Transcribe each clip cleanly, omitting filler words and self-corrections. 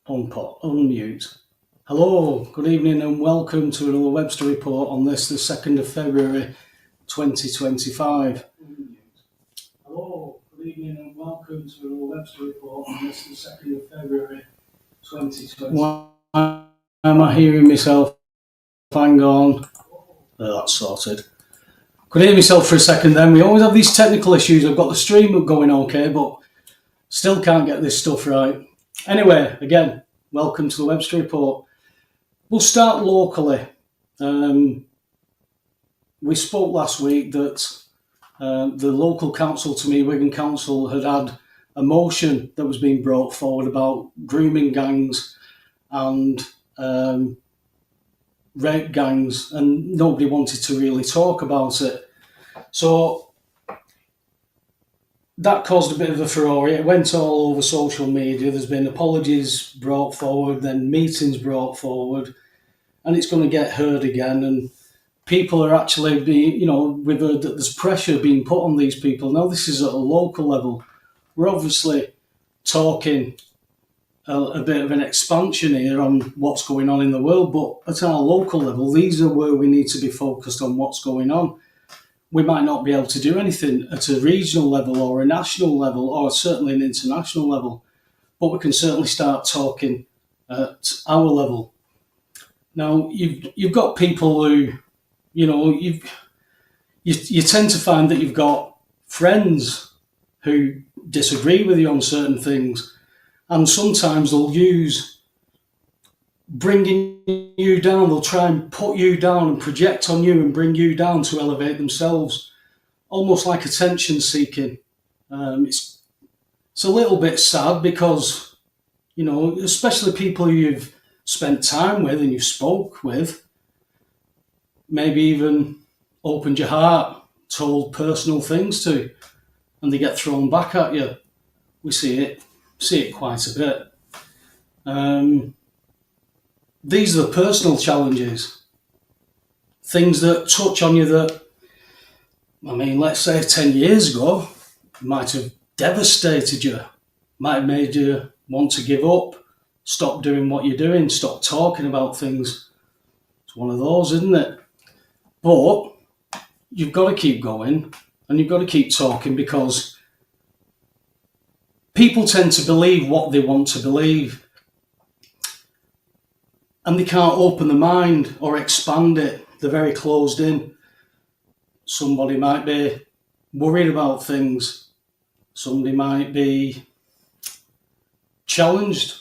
Unmute. Hello, good evening and welcome to another Webster report on this, the 2nd of February 2025. Hello, good evening and welcome to another Webster report on this, the 2nd of February 2025. Why am I hearing myself? Hang on. That's sorted. Could hear myself for a second then. We always have these technical issues. I've got the stream going okay, but still can't get this stuff right. Anyway, again, welcome to the Webster report. We'll start locally. We spoke last week that the local council to me, Wigan Council, had a motion that was being brought forward about grooming gangs and rape gangs, and nobody wanted to really talk about it. So that caused a bit of a furore. It went all over social media. There's been apologies brought forward, then meetings brought forward, and it's going to get heard again. And people are actually we've heard that there's pressure being put on these people. Now, this is at a local level. We're obviously talking a bit of an expansion here on what's going on in the world, but at our local level, these are where we need to be focused on what's going on. We might not be able to do anything at a regional level or a national level or certainly an international level, but we can certainly start talking at our level. Now, you've got people who, you tend to find that you've got friends who disagree with you on certain things, and sometimes they'll use bringing you down. They'll try and put you down and project on you and bring you down to elevate themselves, almost like attention seeking. It's a little bit sad because, especially people who you've spent time with and you've spoke with, maybe even opened your heart, told personal things to, and they get thrown back at you. We see it quite a bit. These are the personal challenges, things that touch on you that, let's say 10 years ago, might have devastated you, might have made you want to give up, stop doing what you're doing, stop talking about things. It's one of those, isn't it? But you've got to keep going and you've got to keep talking, because people tend to believe what they want to believe. And they can't open the mind or expand it. They're very closed in. Somebody might be worried about things. Somebody might be challenged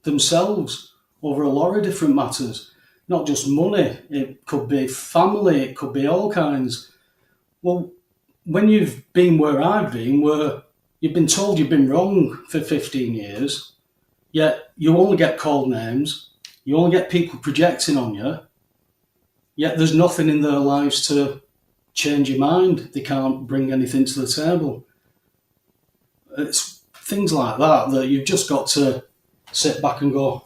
themselves over a lot of different matters. Not just money. It could be family. It could be all kinds. Well, when you've been where I've been, where you've been told you've been wrong for 15 years, yet you only get called names, you only get people projecting on you, yet there's nothing in their lives to change your mind. They can't bring anything to the table. It's things like that you've just got to sit back and go,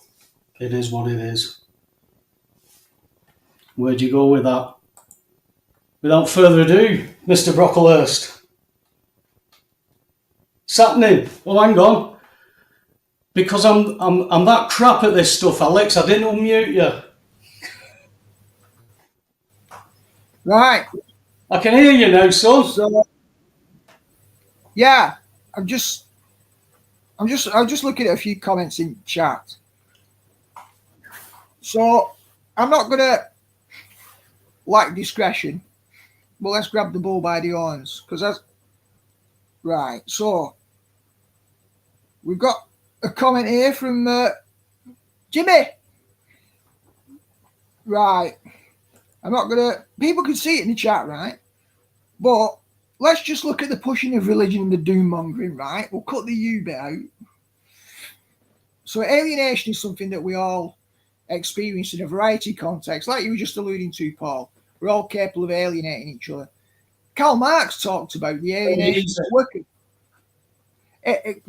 it is what it is. Where'd you go with that? Without further ado, Mr. Brocklehurst. It's happening. Oh, hang on. Because I'm that crap at this stuff, Alex. I didn't unmute you. Right. I can hear you now, son. So, yeah, I'm just looking at a few comments in chat. So I'm not gonna lack discretion, but let's grab the bull by the horns, because that's right. So we've got a comment here from Jimmy. Right. People can see it in the chat, right? But let's just look at the pushing of religion and the doom mongering, right? We'll cut the you bit out. So alienation is something that we all experience in a variety of contexts, like you were just alluding to, Paul. We're all capable of alienating each other. Karl Marx talked about the alienation of workers.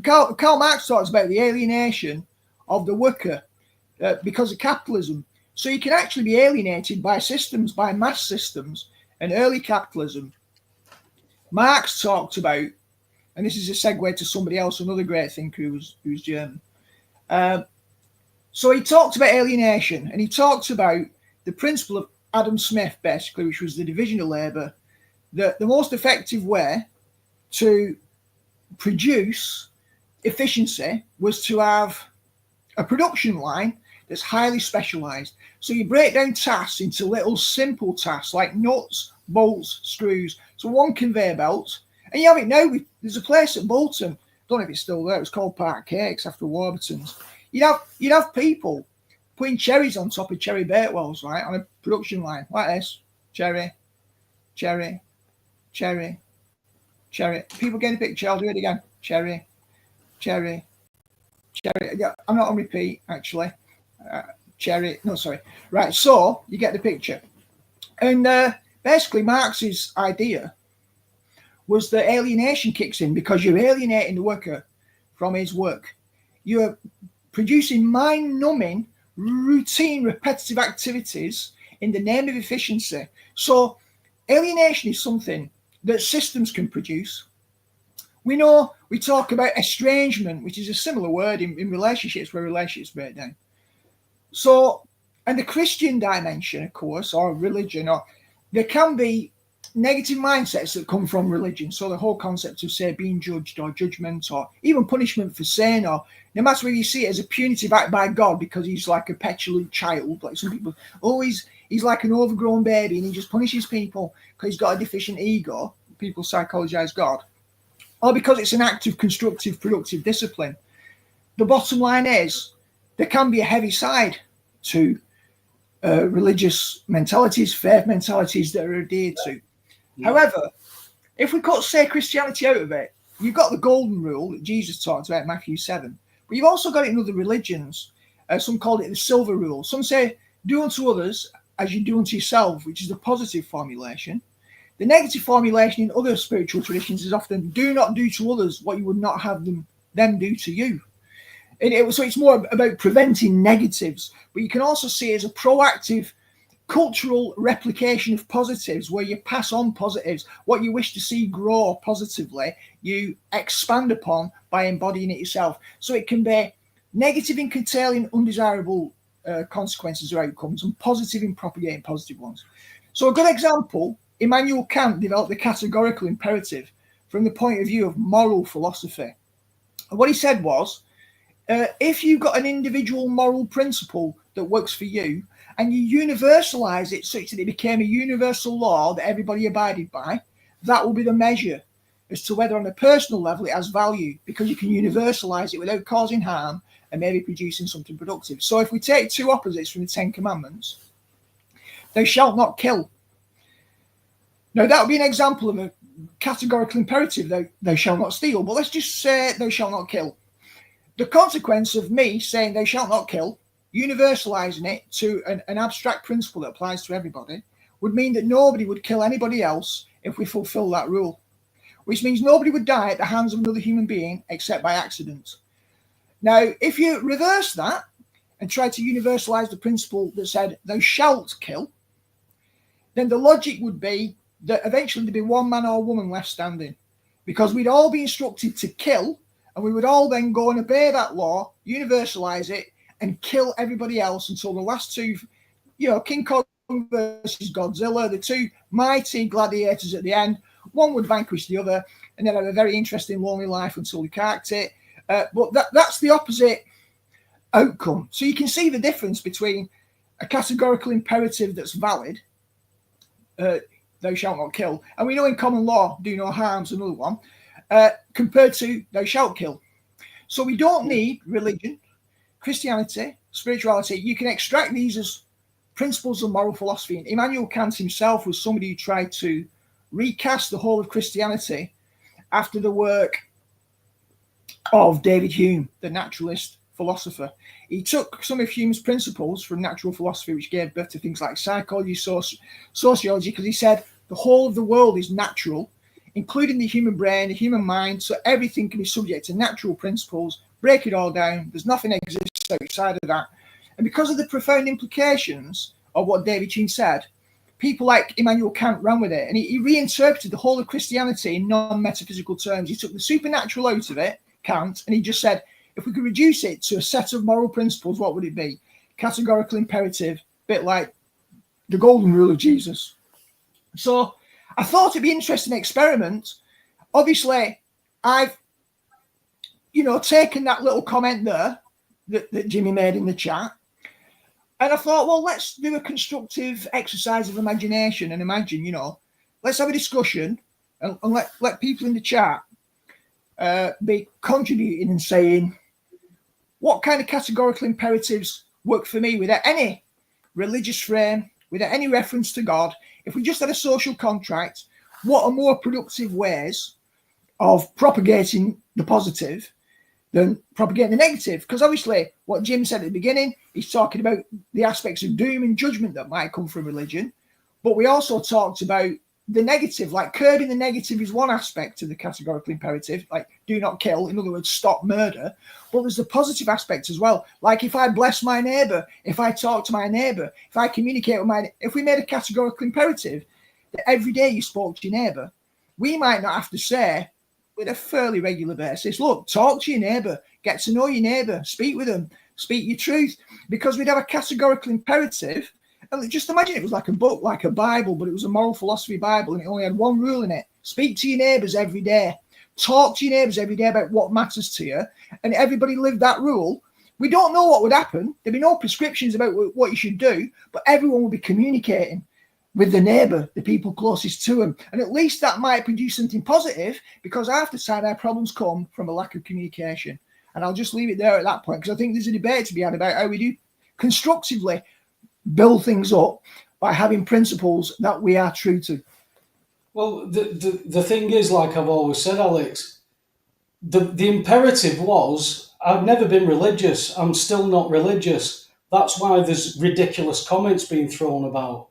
Karl Marx talks about the alienation of the worker because of capitalism. So you can actually be alienated by systems, by mass systems, and early capitalism. Marx talked about, and this is a segue to somebody else, another great thinker who's German. So he talked about alienation, and he talked about the principle of Adam Smith, basically, which was the division of labour, that the most effective way to produce efficiency was to have a production line that's highly specialised. So you break down tasks into little simple tasks like nuts, bolts, screws. So one conveyor belt, and you have it now. There's a place at Bolton, I don't know if it's still there, it was called Park Cakes after Warburton's. You'd have people putting cherries on top of cherry bakewells, right, on a production line like this. Cherry, cherry, cherry, cherry. People getting the picture, I'll do it again. Cherry, cherry, cherry. Yeah, I'm not on repeat, actually. Cherry, no, sorry. Right, so you get the picture. And basically Marx's idea was that alienation kicks in because you're alienating the worker from his work. You're producing mind-numbing, routine, repetitive activities in the name of efficiency. So alienation is something that systems can produce. We know we talk about estrangement, which is a similar word in relationships where relationships break down. So, and the Christian dimension, of course, or religion, or there can be negative mindsets that come from religion. So the whole concept of, say, being judged or judgment or even punishment for sin, or no matter whether you see it as a punitive act by God because he's like a petulant child, like some people, he's like an overgrown baby and he just punishes people because he's got a deficient ego. People psychologize God. Or because it's an act of constructive, productive discipline. The bottom line is there can be a heavy side to religious mentalities, faith mentalities that are adhered to. Yeah. However, if we cut, say, Christianity out of it, you've got the golden rule that Jesus talked about in Matthew 7, but you've also got it in other religions. Some call it the silver rule. Some say, do unto others as you do unto yourself, which is the positive formulation. The negative formulation in other spiritual traditions is often, do not do to others what you would not have them do to you. So it's more about preventing negatives, but you can also see it as a proactive cultural replication of positives where you pass on positives. What you wish to see grow positively, you expand upon by embodying it yourself. So it can be negative in curtailing undesirable consequences or outcomes and positive in propagating positive ones. So a good example, Immanuel Kant developed the categorical imperative from the point of view of moral philosophy. And what he said was, if you've got an individual moral principle that works for you and you universalize it such that it became a universal law that everybody abided by, that will be the measure as to whether on a personal level it has value, because you can universalize it without causing harm and maybe producing something productive. So if we take two opposites from the Ten Commandments, thou shalt not kill. Now that would be an example of a categorical imperative, thou shalt not steal, but let's just say thou shalt not kill. The consequence of me saying thou shalt not kill, universalizing it to an abstract principle that applies to everybody, would mean that nobody would kill anybody else if we fulfill that rule, which means nobody would die at the hands of another human being except by accident. Now, if you reverse that and try to universalize the principle that said thou shalt kill, then the logic would be that eventually there'd be one man or woman left standing, because we'd all be instructed to kill, and we would all then go and obey that law, universalize it, and kill everybody else until the last two, King Kong versus Godzilla, the two mighty gladiators at the end, one would vanquish the other, and then have a very interesting, lonely life until we carked it. But that's the opposite outcome. So you can see the difference between a categorical imperative that's valid, thou shalt not kill, and we know in common law, do no harm's another one, compared to thou shalt kill. So we don't need religion, Christianity, spirituality. You can extract these as principles of moral philosophy. And Immanuel Kant himself was somebody who tried to recast the whole of Christianity after the work of David Hume, the naturalist philosopher. He took some of Hume's principles from natural philosophy, which gave birth to things like psychology, sociology, because he said the whole of the world is natural, including the human brain, the human mind, so everything can be subject to natural principles. Break it all down. There's nothing exists outside of that. And because of the profound implications of what David Hume said, people like Immanuel Kant ran with it, and he reinterpreted the whole of Christianity in non-metaphysical terms. He took the supernatural out of it, Kant, and he just said, if we could reduce it to a set of moral principles, what would it be? Categorical imperative, bit like the golden rule of Jesus. So I thought it'd be an interesting experiment. Obviously, I've, taken that little comment there that Jimmy made in the chat. And I thought, well, let's do a constructive exercise of imagination and imagine, let's have a discussion and let people in the chat be contributing and saying, what kind of categorical imperatives work for me without any religious frame, without any reference to God? If we just had a social contract, what are more productive ways of propagating the positive than propagating the negative? Because obviously what Jim said at the beginning, he's talking about the aspects of doom and judgment that might come from religion. But we also talked about the negative, like curbing the negative is one aspect of the categorical imperative, like do not kill, in other words, stop murder. But there's the positive aspect as well. Like if I bless my neighbor, if I talk to my neighbor, if I communicate with if we made a categorical imperative that every day you spoke to your neighbor, we might not have to say with a fairly regular basis, look, talk to your neighbor, get to know your neighbor, speak with them, speak your truth, because we'd have a categorical imperative. And just imagine it was like a book, like a Bible, but it was a moral philosophy Bible, and it only had one rule in it: speak to your neighbors every day, talk to your neighbors every day about what matters to you, and everybody lived that rule. We don't know what would happen. There'd be no prescriptions about what you should do, but everyone would be communicating with the neighbor, the people closest to them. And at least that might produce something positive, because half the time our problems come from a lack of communication. And I'll just leave it there at that point, because I think there's a debate to be had about how we do constructively build things up by having principles that we are true to. Well, the thing is, like I've always said, Alex, the imperative was, I've never been religious. I'm still not religious. That's why there's ridiculous comments being thrown about.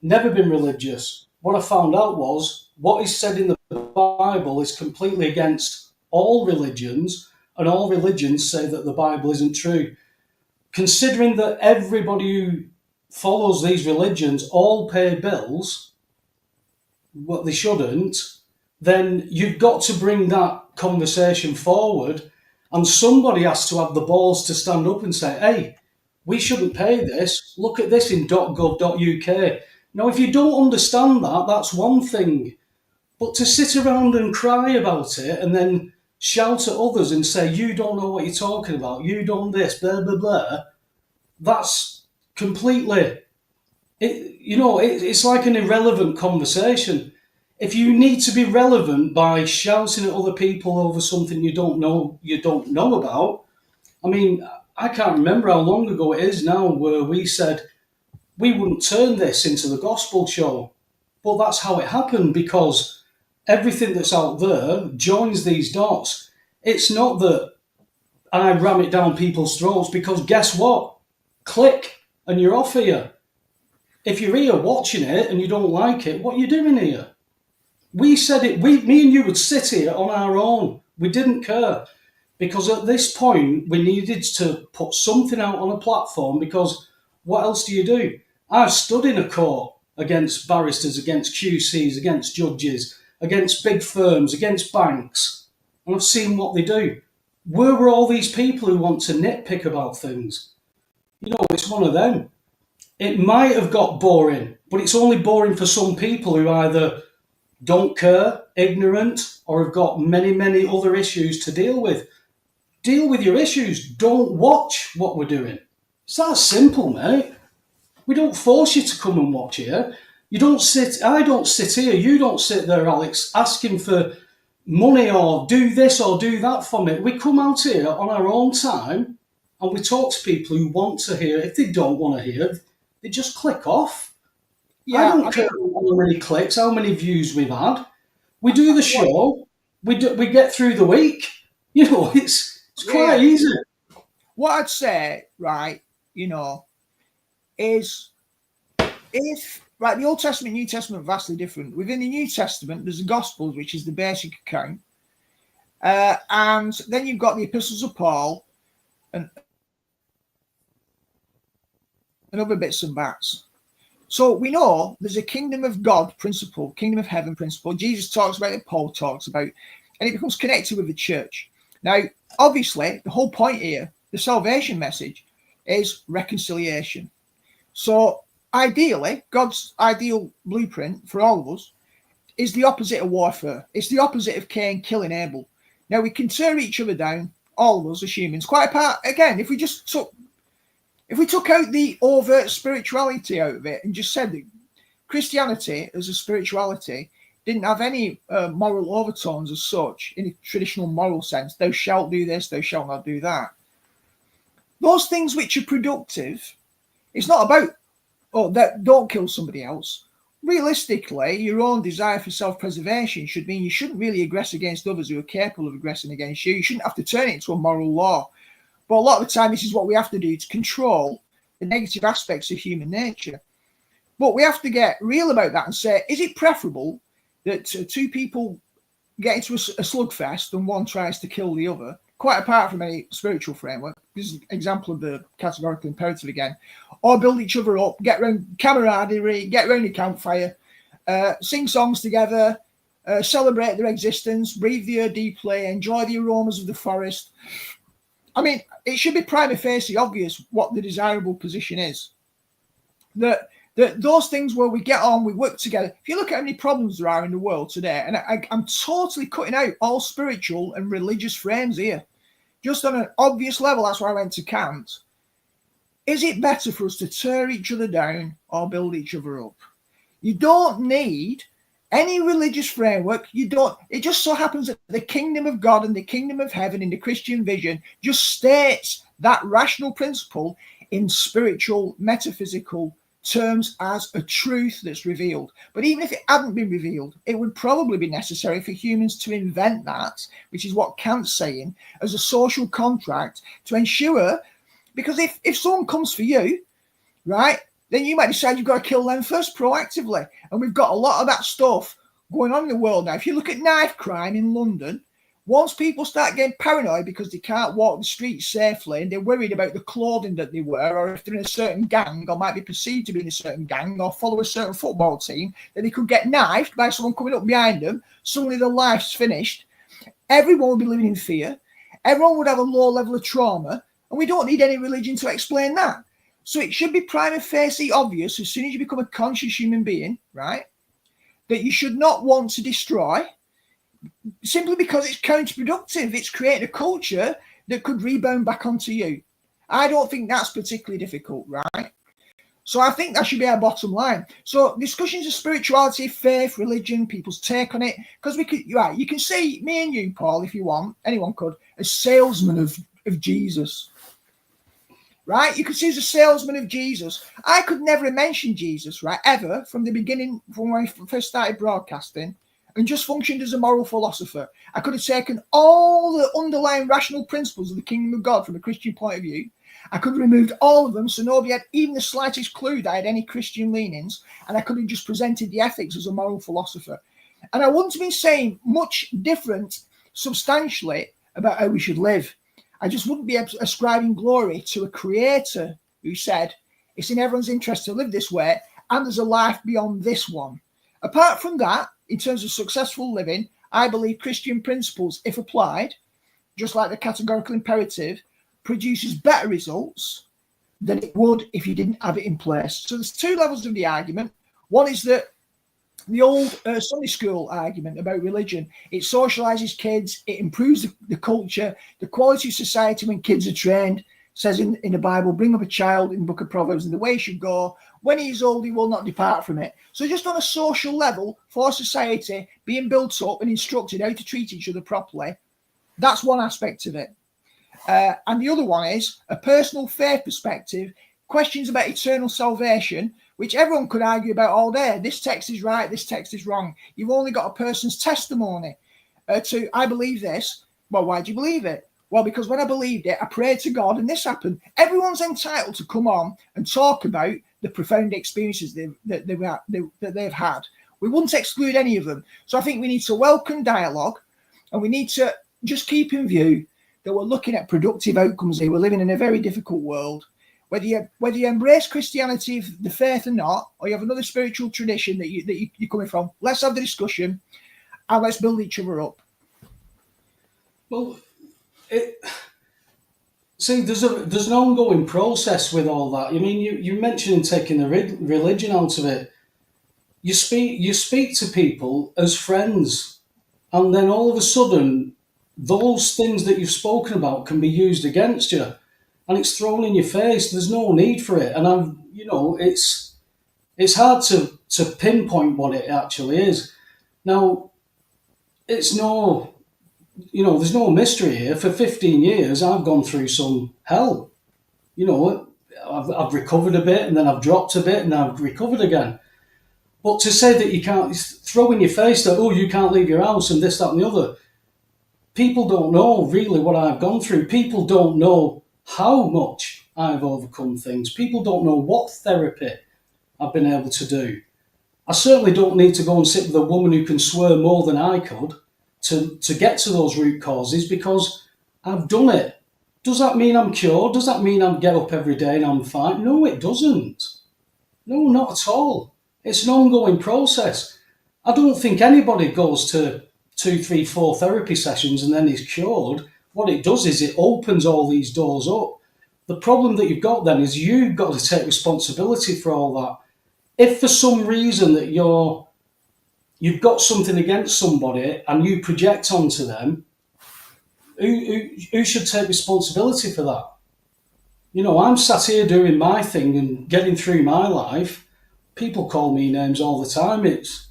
Never been religious. What I found out was what is said in the Bible is completely against all religions, and all religions say that the Bible isn't true. Considering that everybody who follows these religions all pay bills, what they shouldn't, then you've got to bring that conversation forward, and somebody has to have the balls to stand up and say, hey, we shouldn't pay this. Look at this in .gov.uk. Now, if you don't understand that, that's one thing. But to sit around and cry about it and then shout at others and say, you don't know what you're talking about, you don't this, blah, blah, blah, that's completely, it's like an irrelevant conversation. If you need to be relevant by shouting at other people over something you don't know about, I mean, I can't remember how long ago it is now where we said we wouldn't turn this into the gospel show. But that's how it happened, because everything that's out there joins these dots. It's not that I ram it down people's throats, because guess what? Click and you're off here. If you're here watching it and you don't like it, what are you doing here? We said it, me and you would sit here on our own. We didn't care, because at this point we needed to put something out on a platform, because what else do you do? I've stood in a court against barristers, against QCs, against judges, against big firms, against banks, and I've seen what they do. Where were all these people who want to nitpick about things? It's one of them. It might have got boring, but it's only boring for some people who either don't care, ignorant, or have got many, many other issues to deal with. Deal with your issues. Don't watch what we're doing. It's that simple, mate. We don't force you to come and watch here. I don't sit here, you don't sit there, Alex, asking for money or do this or do that for me. We come out here on our own time and we talk to people who want to hear. If they don't want to hear, they just click off. Yeah, I don't care how many clicks, how many views we've had. We do the show, we get through the week. It's quite easy. What I'd say, right, is if, right, the Old Testament and New Testament are vastly different. Within the New Testament, there's the Gospels, which is the basic account. And then you've got the epistles of Paul and other bits and bats. So we know there's a kingdom of God principle, kingdom of heaven principle. Jesus talks about it, Paul talks about, and it becomes connected with the church. Now, obviously, the whole point here, the salvation message, is reconciliation. So ideally, God's ideal blueprint for all of us is the opposite of warfare. It's the opposite of Cain killing Abel. Now, we can tear each other down, all of us as humans, quite apart. Again, if we took out the overt spirituality out of it and just said that Christianity as a spirituality didn't have any moral overtones as such in a traditional moral sense, thou shalt do this, thou shalt not do that. Those things which are productive, it's not about, that don't kill somebody else. Realistically, your own desire for self-preservation should mean you shouldn't really aggress against others who are capable of aggressing against you. You shouldn't have to turn it into a moral law. But a lot of the time, this is what we have to do to control the negative aspects of human nature. But we have to get real about that and say, is it preferable that two people get into a slugfest and one tries to kill the other, quite apart from any spiritual framework? This is an example of the categorical imperative again. Or build each other up, get around camaraderie, get around the campfire, sing songs together, celebrate their existence, breathe the air deeply, enjoy the aromas of the forest. I mean, it should be prima facie obvious what the desirable position is. That those things where we get on, we work together. If you look at how many problems there are in the world today, and I'm totally cutting out all spiritual and religious frames here, just on an obvious level, that's why I went to Kant. Is it better for us to tear each other down or build each other up? You don't need any religious framework. It just so happens that the kingdom of God and the kingdom of heaven in the Christian vision just states that rational principle in spiritual, metaphysical terms as a truth that's revealed. But even if it hadn't been revealed, it would probably be necessary for humans to invent that, which is what Kant's saying, as a social contract to ensure, because if someone comes for you, right, then you might decide you've got to kill them first proactively. And we've got a lot of that stuff going on in the world now. If you look at knife crime in London, once people start getting paranoid because they can't walk the streets safely and they're worried about the clothing that they wear, or if they're in a certain gang or might be perceived to be in a certain gang or follow a certain football team, that they could get knifed by someone coming up behind them, suddenly their life's finished. Everyone would be living in fear. Everyone would have a low level of trauma, and we don't need any religion to explain that. So it should be prima facie obvious as soon as you become a conscious human being, right, that you should not want to destroy, simply because it's counterproductive. It's creating a culture that could rebound back onto you. I don't think that's particularly difficult, right? So I think that should be our bottom line. So discussions of spirituality, faith, religion, people's take on it, because we could, right, you can see me and you, Paul, if you want, anyone could, as salesmen of Jesus. Right? You could see as a salesman of Jesus. I could never have mentioned Jesus, right, ever, from the beginning, from when I first started broadcasting, and just functioned as a moral philosopher. I could have taken all the underlying rational principles of the kingdom of God from a Christian point of view. I could have removed all of them so nobody had even the slightest clue that I had any Christian leanings, and I could have just presented the ethics as a moral philosopher. And I wouldn't have been saying much different substantially about how we should live. I just wouldn't be ascribing glory to a creator who said it's in everyone's interest to live this way and there's a life beyond this one. Apart from that, in terms of successful living, I believe Christian principles, if applied, just like the categorical imperative, produces better results than it would if you didn't have it in place. So there's two levels of the argument. One is that the old Sunday school argument about religion. It socializes kids. It improves the culture, the quality of society when kids are trained. It says in the Bible, bring up a child in the book of Proverbs in the way he should go. When he is old, he will not depart from it. So just on a social level for society, being built up and instructed how to treat each other properly, that's one aspect of it. And the other one is a personal faith perspective, questions about eternal salvation, which everyone could argue about all day. This text is right, this text is wrong. You've only got a person's testimony to, I believe this. Well, why do you believe it? Well, because when I believed it, I prayed to God and this happened. Everyone's entitled to come on and talk about the profound experiences that they've had. We wouldn't exclude any of them. So I think we need to welcome dialogue, and we need to just keep in view that we're looking at productive outcomes here. We're living in a very difficult world. Whether you embrace Christianity, the faith or not, or you have another spiritual tradition that you're coming from, let's have the discussion and let's build each other up. Well, it, see, there's an ongoing process with all that. I mean, you mentioned taking the religion out of it. You speak to people as friends, and then all of a sudden, those things that you've spoken about can be used against you, and it's thrown in your face. There's no need for it, and it's hard to pinpoint what it actually is. Now, it's no, there's no mystery here. For 15 years, I've gone through some hell. You know, I've recovered a bit, and then I've dropped a bit, and I've recovered again. But to say that you can't, throw in your face that, oh, you can't leave your house and this, that, and the other, people don't know really what I've gone through. People don't know how much I've overcome things. People don't know what therapy I've been able to do. I certainly don't need to go and sit with a woman who can swear more than I could to get to those root causes, because I've done it. Does that mean I'm cured? Does that mean I get up every day and I'm fine? No, it doesn't. No, not at all. It's an ongoing process. I don't think anybody goes to 2, 3, 4 therapy sessions and then is cured. What it does is it opens all these doors up. The problem that you've got then is you've got to take responsibility for all that. If for some reason that you've got something against somebody and you project onto them, who should take responsibility for that? I'm sat here doing my thing and getting through my life. People call me names all the time. It's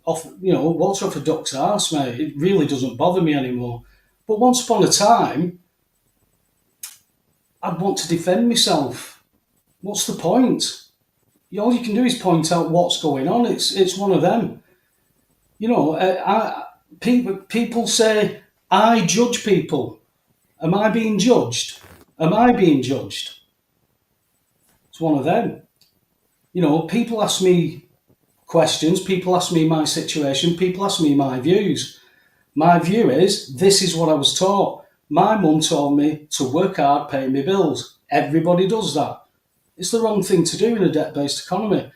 off, water off a duck's arse, mate. It really doesn't bother me anymore. But once upon a time, I'd want to defend myself. What's the point? All you can do is point out what's going on. It's one of them. People say, I judge people. Am I being judged? Am I being judged? It's one of them. People ask me questions, people ask me my situation, people ask me my views. My view is, this is what I was taught. My mum told me to work hard, pay me bills. Everybody does that. It's the wrong thing to do in a debt-based economy.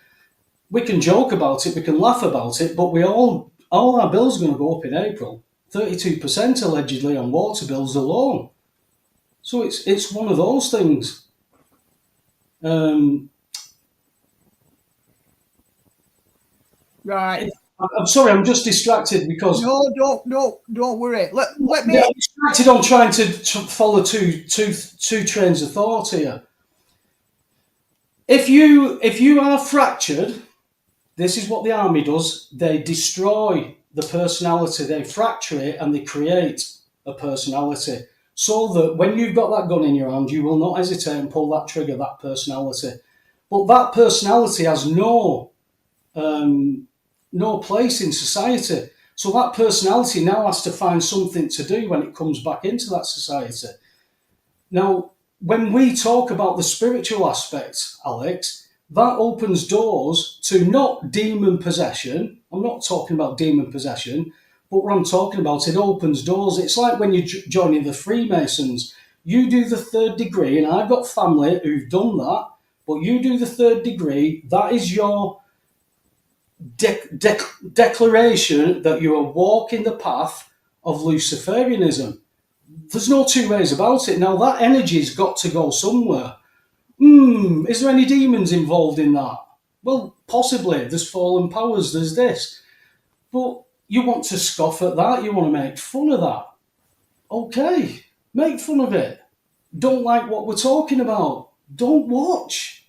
We can joke about it, we can laugh about it, but all our bills are going to go up in April. 32% allegedly on water bills alone. So it's one of those things. Right. I'm sorry, I'm just distracted because No, don't worry. Let me. I'm distracted on trying to follow two trains of thought here. If you are fractured, this is what the army does. They destroy the personality. They fracture it and they create a personality, so that when you've got that gun in your hand, you will not hesitate and pull that trigger, that personality. But that personality has no place in society. So that personality now has to find something to do when it comes back into that society. Now, when we talk about the spiritual aspect, Alex, that opens doors to not demon possession. I'm not talking about demon possession, but what I'm talking about, it opens doors. It's like when you're joining the Freemasons. You do the 3rd degree, and I've got family who've done that, but you do the 3rd degree. That is your declaration that you are walking the path of Luciferianism. There's no two ways about it. Now, that energy's got to go somewhere. Is there any demons involved in that? Well, possibly. There's fallen powers, there's this. But you want to scoff at that, you want to make fun of that. Okay, make fun of it. Don't like what we're talking about. Don't watch.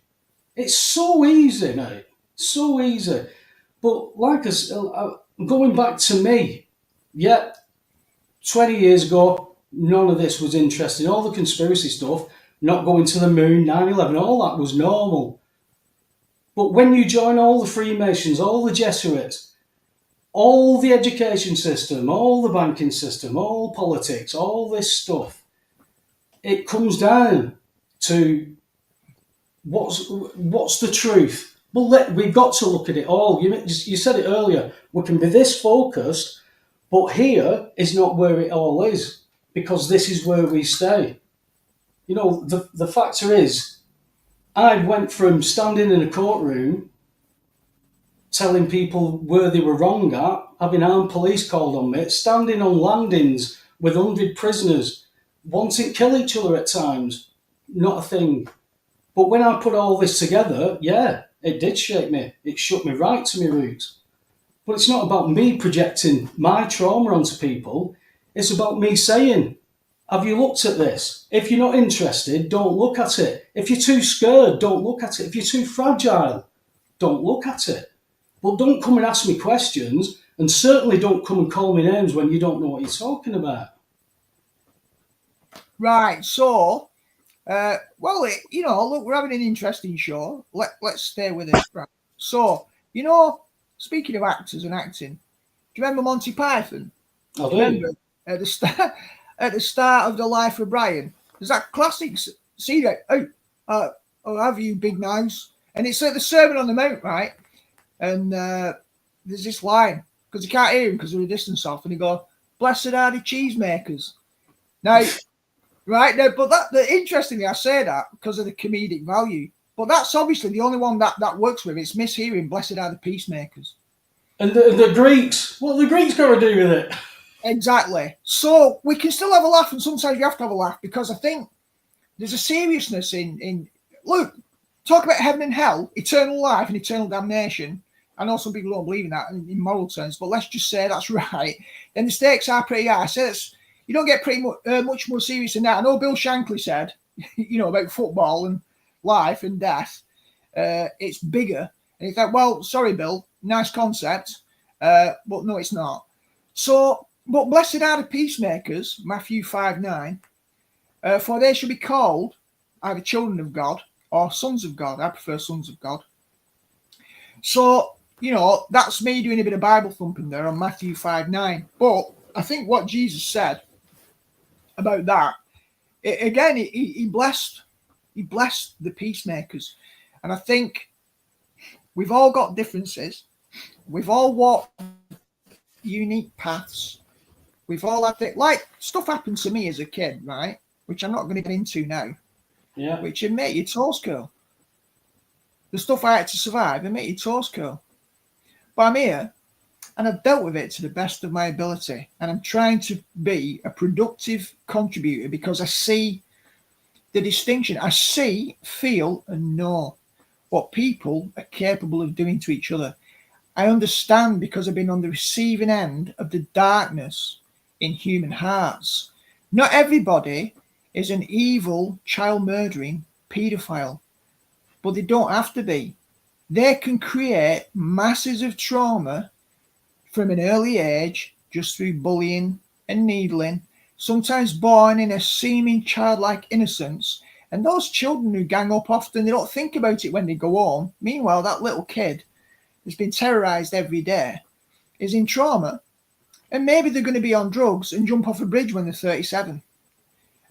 It's so easy, mate. So easy. But like going back to me, 20 years ago, none of this was interesting. All the conspiracy stuff, not going to the moon, 9/11, all that was normal. But when you join all the Freemasons, all the Jesuits, all the education system, all the banking system, all politics, all this stuff, it comes down to what's the truth. Well, we've got to look at it all. You said it earlier. We can be this focused, but here is not where it all is, because this is where we stay. The factor is, I went from standing in a courtroom telling people where they were wrong at, having armed police called on me, standing on landings with 100 prisoners, wanting to kill each other at times. Not a thing. But when I put all this together, yeah, it did shake me. It shook me right to my roots. But it's not about me projecting my trauma onto people. It's about me saying, have you looked at this? If you're not interested, don't look at it. If you're too scared, don't look at it. If you're too fragile, don't look at it. But don't come and ask me questions, and certainly don't come and call me names when you don't know what you're talking about. Right. So, well, look, we're having an interesting show. Let's stay with it. Right. So, speaking of actors and acting, do you remember Monty Python? I do. Remember at the start of The Life of Brian, there's that classic scene. Oh, have you, big nose? And it's at the Sermon on the Mount, right? And there's this line, because you can't hear him because they're a distance off, and he goes, "Blessed are the cheesemakers." Now, right now, but interestingly, I say that because of the comedic value. But that's obviously the only one that works with it. It's mishearing "Blessed are the peacemakers." And the Greeks, what have the Greeks got to do with it? Exactly. So we can still have a laugh, and sometimes you have to have a laugh, because I think there's a seriousness in look, talk about heaven and hell, eternal life and eternal damnation. I know some people don't believe in that in moral terms, but let's just say that's right. Then the stakes are pretty high. So you don't get pretty much more serious than that. I know Bill Shankly said, about football and life and death, it's bigger. And he thought, well, sorry, Bill, nice concept, but no, it's not. So, but blessed are the peacemakers, Matthew 5:9, for they shall be called either children of God or sons of God. I prefer sons of God. So, that's me doing a bit of Bible thumping there on Matthew 5:9. But I think what Jesus said about that, he blessed the peacemakers. And I think we've all got differences. We've all walked unique paths. We've all had it. Like, stuff happened to me as a kid, right? Which I'm not going to get into now. Yeah. Which would make your toes curl. The stuff I had to survive, it made your toes curl. But I'm here, and I've dealt with it to the best of my ability. And I'm trying to be a productive contributor because I see the distinction. I see, feel, and know what people are capable of doing to each other. I understand because I've been on the receiving end of the darkness in human hearts. Not everybody is an evil, child-murdering paedophile, but they don't have to be. They can create masses of trauma from an early age just through bullying and needling, sometimes born in a seeming childlike innocence. And those children who gang up often, they don't think about it when they go home. Meanwhile, that little kid that's been terrorized every day is in trauma. And maybe they're going to be on drugs and jump off a bridge when they're 37.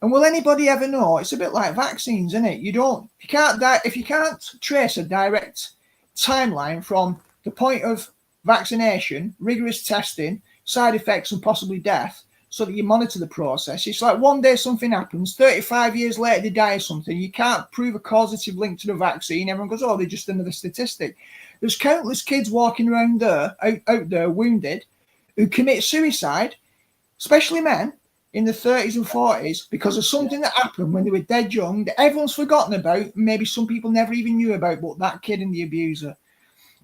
And will anybody ever know? It's a bit like vaccines, isn't it? If you can't trace a direct timeline from the point of vaccination, rigorous testing, side effects, and possibly death, so that you monitor the process. It's like one day something happens, 35 years later they die of something. You can't prove a causative link to the vaccine. Everyone goes, oh, they're just another statistic. There's countless kids walking around there, out there, wounded, who commit suicide, especially men, in the 30s and 40s because of something that happened when they were dead young that everyone's forgotten about. Maybe some people never even knew about, but that kid and the abuser.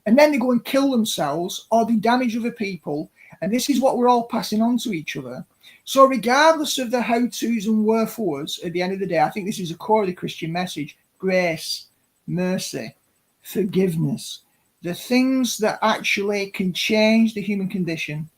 And then they go and kill themselves or they damage other people. And this is what we're all passing on to each other. So regardless of the how-tos and wherefores, at the end of the day, I think this is a core of the Christian message: grace, mercy, forgiveness, the things that actually can change the human condition,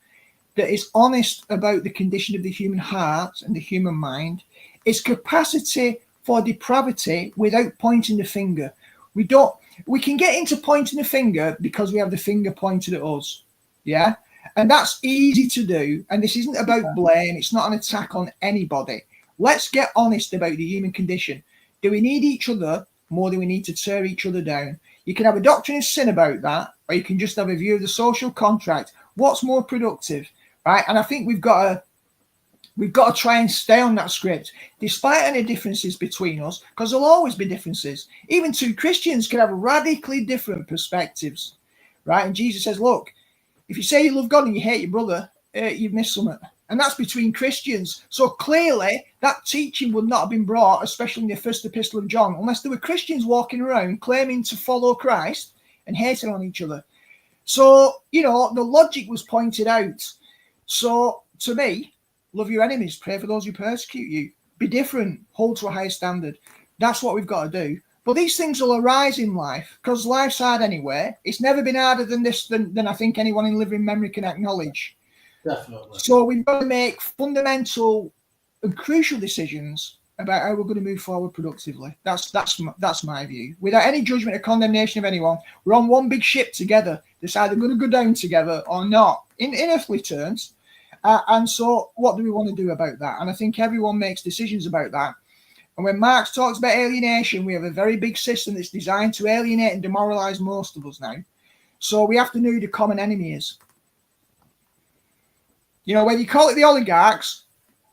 that is honest about the condition of the human heart and the human mind, its capacity for depravity without pointing the finger. We can get into pointing the finger because we have the finger pointed at us. Yeah. And that's easy to do. And this isn't about blame. It's not an attack on anybody. Let's get honest about the human condition. Do we need each other more than we need to tear each other down? You can have a doctrine of sin about that, or you can just have a view of the social contract. What's more productive? Right? And I think we've got to try and stay on that script, despite any differences between us, because there'll always be differences. Even two Christians can have radically different perspectives, right? And Jesus says, look, if you say you love God and you hate your brother, you've missed something. And that's between Christians. So clearly that teaching would not have been brought, especially in the first epistle of John, unless there were Christians walking around claiming to follow Christ and hating on each other. So, the logic was pointed out. So to me, love your enemies, pray for those who persecute you. Be different, hold to a higher standard. That's what we've got to do. But these things will arise in life because life's hard anyway. It's never been harder than this than I think anyone in living memory can acknowledge. Definitely. So we've got to make fundamental and crucial decisions about how we're going to move forward productively. That's my view. Without any judgment or condemnation of anyone, we're on one big ship together. It's either going to go down together or not, in earthly terms. And so what do we want to do about that? And I think everyone makes decisions about that. And when Marx talks about alienation, we have a very big system that's designed to alienate and demoralize most of us now. So we have to know who the common enemy is. Whether you call it the oligarchs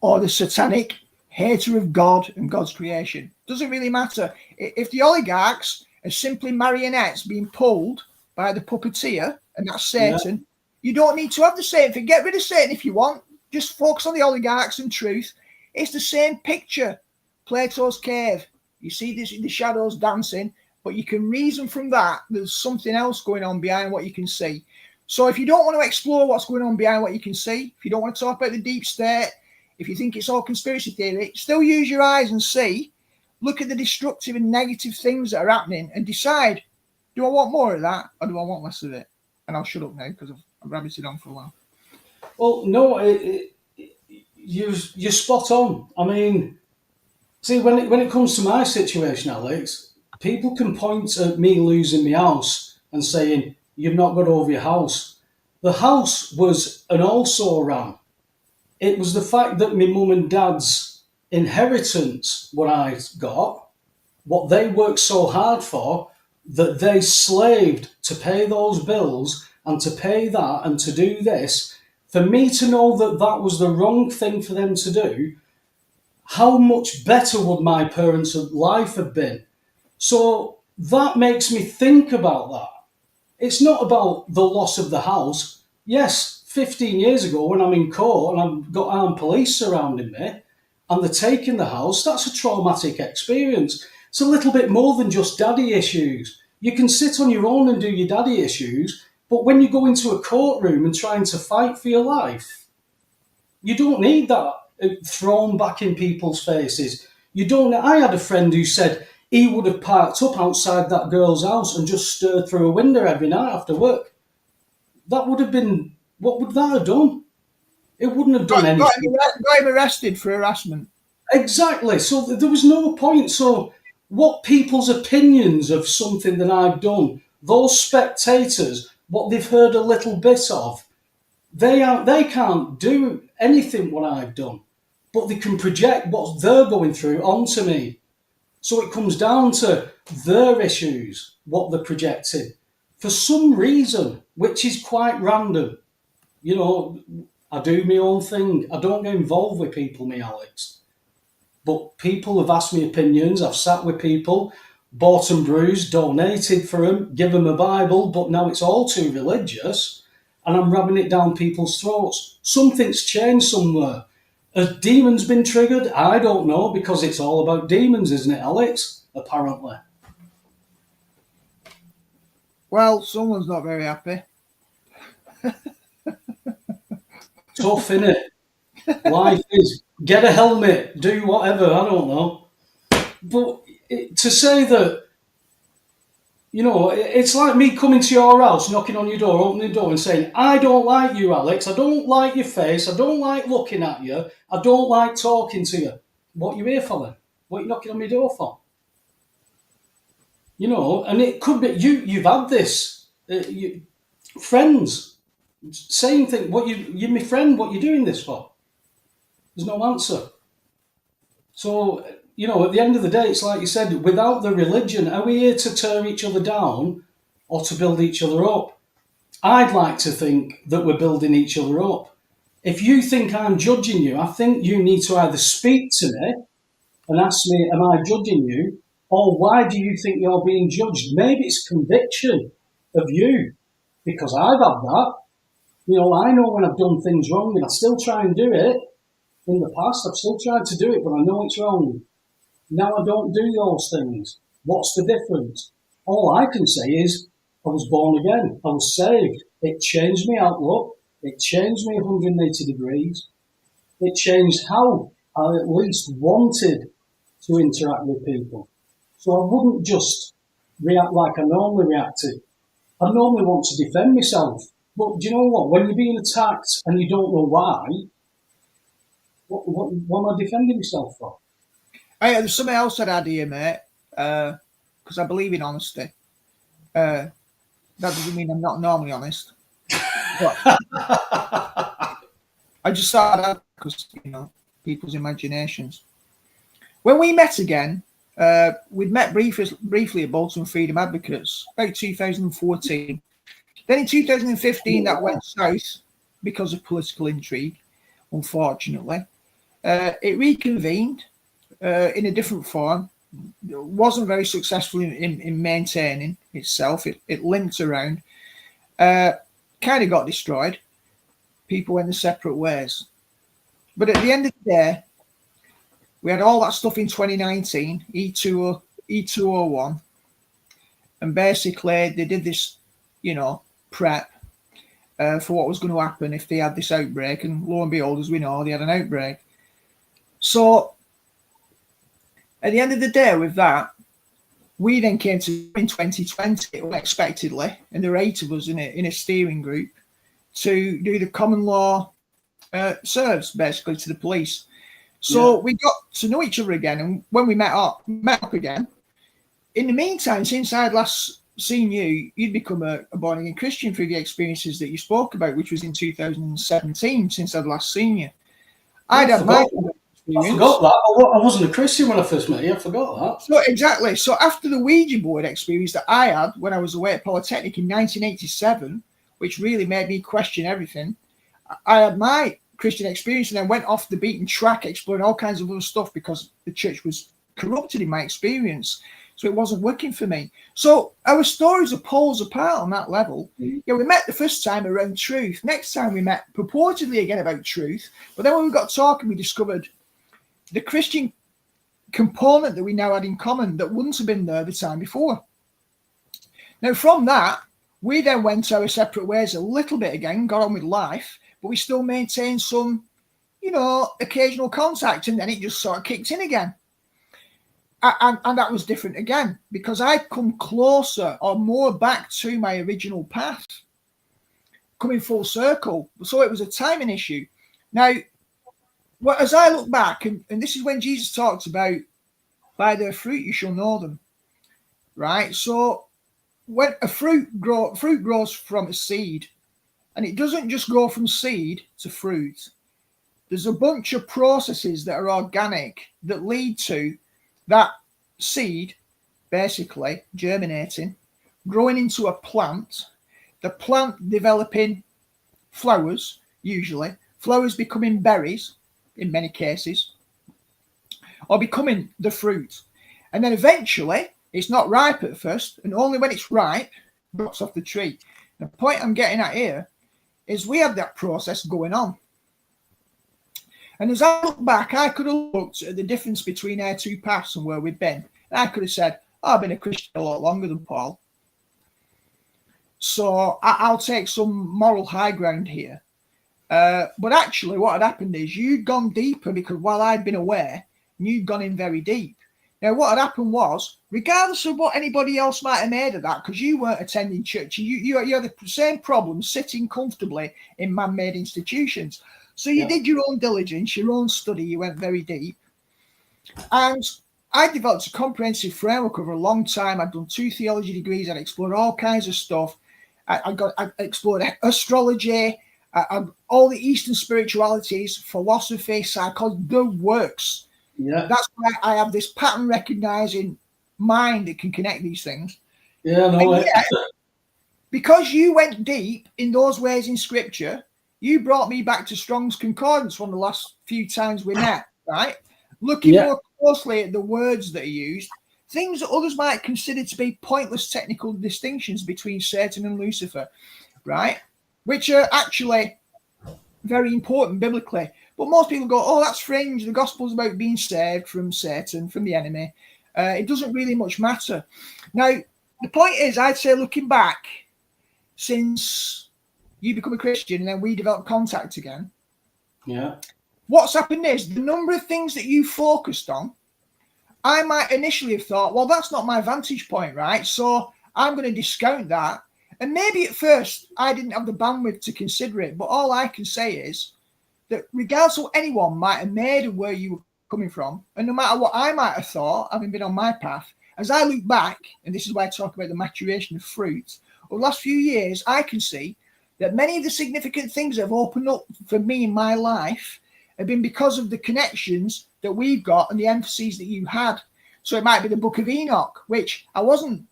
or the satanic hater of God and God's creation, doesn't really matter. If the oligarchs are simply marionettes being pulled by the puppeteer, and that's Satan, you don't need to have the Satan. Get rid of Satan if you want. Just focus on the oligarchs and truth. It's the same picture. Plato's cave. You see the shadows dancing, but you can reason from that there's something else going on behind what you can see. So if you don't want to explore what's going on behind what you can see, if you don't want to talk about the deep state, if you think it's all conspiracy theory, still use your eyes and see, look at the destructive and negative things that are happening and decide, do I want more of that or do I want less of it? And I'll shut up now because I've rabbited on for a while. Well, no, you're spot on. I mean, see, when it comes to my situation, Alex, people can point at me losing my house and saying, you've not got over your house. The house was an also-ran. It was the fact that my mum and dad's inheritance, what I got, what they worked so hard for, that they slaved to pay those bills and to pay that and to do this. For me to know that that was the wrong thing for them to do, how much better would my parents' life have been? So that makes me think about that. It's not about the loss of the house. Yes, 15 years ago when I'm in court and I've got armed police surrounding me and they're taking the house, that's a traumatic experience. It's a little bit more than just daddy issues. You can sit on your own and do your daddy issues, but when you go into a courtroom and trying to fight for your life, you don't need that thrown back in people's faces. You don't. I had a friend who said he would have parked up outside that girl's house and just stared through a window every night after work. That would have been, what would that have done? It wouldn't have done anything. Got him arrested for harassment. Exactly. So there was no point. So what people's opinions of something that I've done, those spectators, what they've heard a little bit of, they can't do anything what I've done, but they can project what they're going through onto me. So it comes down to their issues, what they're projecting, for some reason, which is quite random. I do my own thing. I don't get involved with people, me, Alex. But people have asked me opinions. I've sat with people, bought and bruised, donated for them, give them a Bible, but now it's all too religious, and I'm ramming it down people's throats. Something's changed somewhere. Has demons been triggered? I don't know, because it's all about demons, isn't it, Alex? Apparently. Well, someone's not very happy. Tough, innit? Life is, get a helmet, do whatever, I don't know. But to say that, it's like me coming to your house, knocking on your door, opening the door and saying, I don't like you, Alex, I don't like your face, I don't like looking at you, I don't like talking to you. What are you here for then? What are you knocking on my door for? And it could be, you've had this, friends, same thing, you're my friend, what are you doing this for? There's no answer. So, at the end of the day, it's like you said, without the religion, are we here to tear each other down or to build each other up? I'd like to think that we're building each other up. If you think I'm judging you, I think you need to either speak to me and ask me, am I judging you? Or why do you think you're being judged? Maybe it's conviction of you, because I've had that. You know, I know when I've done things wrong, and I still try and do it. In the past, I've still tried to do it, but I know it's wrong. Now I don't do those things. What's the difference? All I can say is I was born again. I was saved. It changed my outlook. It changed me 180 degrees. It changed how I at least wanted to interact with people. So I wouldn't just react like I normally reacted. I normally want to defend myself. But do you know what? When you're being attacked and you don't know why, what am I defending myself for? Hey, there's something else I'd add here, mate, because I believe in honesty. That doesn't mean I'm not normally honest. But I just thought that because, you know, people's imaginations. When we met again, we'd met briefly at Bolton Freedom Advocates, about 2014. Then in 2015, that went south because of political intrigue, unfortunately. It reconvened in a different form. It wasn't very successful in maintaining itself. It limped around, kind of got destroyed. People went their separate ways. But at the end of the day, we had all that stuff in 2019, E201, and basically they did this, you know, prep for what was going to happen if they had this outbreak, and lo and behold, as we know, they had an outbreak. So at the end of the day with that, we then came to in 2020 unexpectedly, and there were 8 of us in a steering group to do the common law serves basically to the police. So we got to know each other again, and when we met up again, in the meantime, since I'd last seen you, you'd become a born again Christian through the experiences that you spoke about, which was in 2017, since I'd last seen you. I'd had my experience. I forgot that. I wasn't a Christian when I first met you. I forgot that. So exactly. So after the Ouija board experience that I had when I was away at Polytechnic in 1987, which really made me question everything, I had my Christian experience and then went off the beaten track, exploring all kinds of other stuff because the church was corrupted in my experience. So it wasn't working for me. So our stories are poles apart on that level. Yeah, we met the first time around truth. Next time we met purportedly again about truth. But then when we got talking, we discovered the Christian component that we now had in common that wouldn't have been there the time before. Now, from that, we then went our separate ways a little bit again, got on with life, but we still maintained some, you know, occasional contact, and then it just sort of kicked in again. And that was different again, because I'd come closer or more back to my original path, coming full circle. So it was a timing issue. Now, well, as I look back, and this is when Jesus talks about, by their fruit you shall know them, right? So when a fruit grows from a seed, and it doesn't just go from seed to fruit. There's a bunch of processes that are organic that lead to that seed basically germinating, growing into a plant, the plant developing flowers, usually, flowers becoming berries in many cases, or becoming the fruit. And then eventually, it's not ripe at first, and only when it's ripe, it drops off the tree. The point I'm getting at here is we have that process going on. And as I look back, I could have looked at the difference between our two paths and where we've been. And I could have said, oh, I've been a Christian a lot longer than Paul. So I'll take some moral high ground here. But actually what had happened is you'd gone deeper because while I'd been aware, you'd gone in very deep. Now, what had happened was, regardless of what anybody else might have made of that, because you weren't attending church, you had the same problem sitting comfortably in man-made institutions. So you did your own diligence, your own study, you went very deep. And I developed a comprehensive framework over a long time. I'd done 2 theology degrees, I'd explored all kinds of stuff. I explored astrology, all the Eastern spiritualities, philosophy, psychology, the works. Yeah. That's why I have this pattern recognizing mind that can connect these things. Yeah, no. Because you went deep in those ways in scripture, you brought me back to Strong's Concordance one of the last few times we met, right? Looking more closely at the words that are used, things that others might consider to be pointless technical distinctions between Satan and Lucifer, right? which are actually very important biblically. But most people go, oh, that's fringe. The gospel's about being saved from Satan, from the enemy. It doesn't really much matter. Now, the point is, I'd say looking back, since you become a Christian and then we develop contact again, Yeah. what's happened is the number of things that you focused on, I might initially have thought, well, that's not my vantage point, right? So I'm going to discount that. And maybe at first I didn't have the bandwidth to consider it, but all I can say is that regardless of what anyone might have made of where you were coming from, and no matter what I might have thought, having been on my path, as I look back, and this is why I talk about the maturation of fruit, over the last few years, I can see that many of the significant things that have opened up for me in my life have been because of the connections that we've got and the emphases that you had. So it might be the Book of Enoch, which I wasn't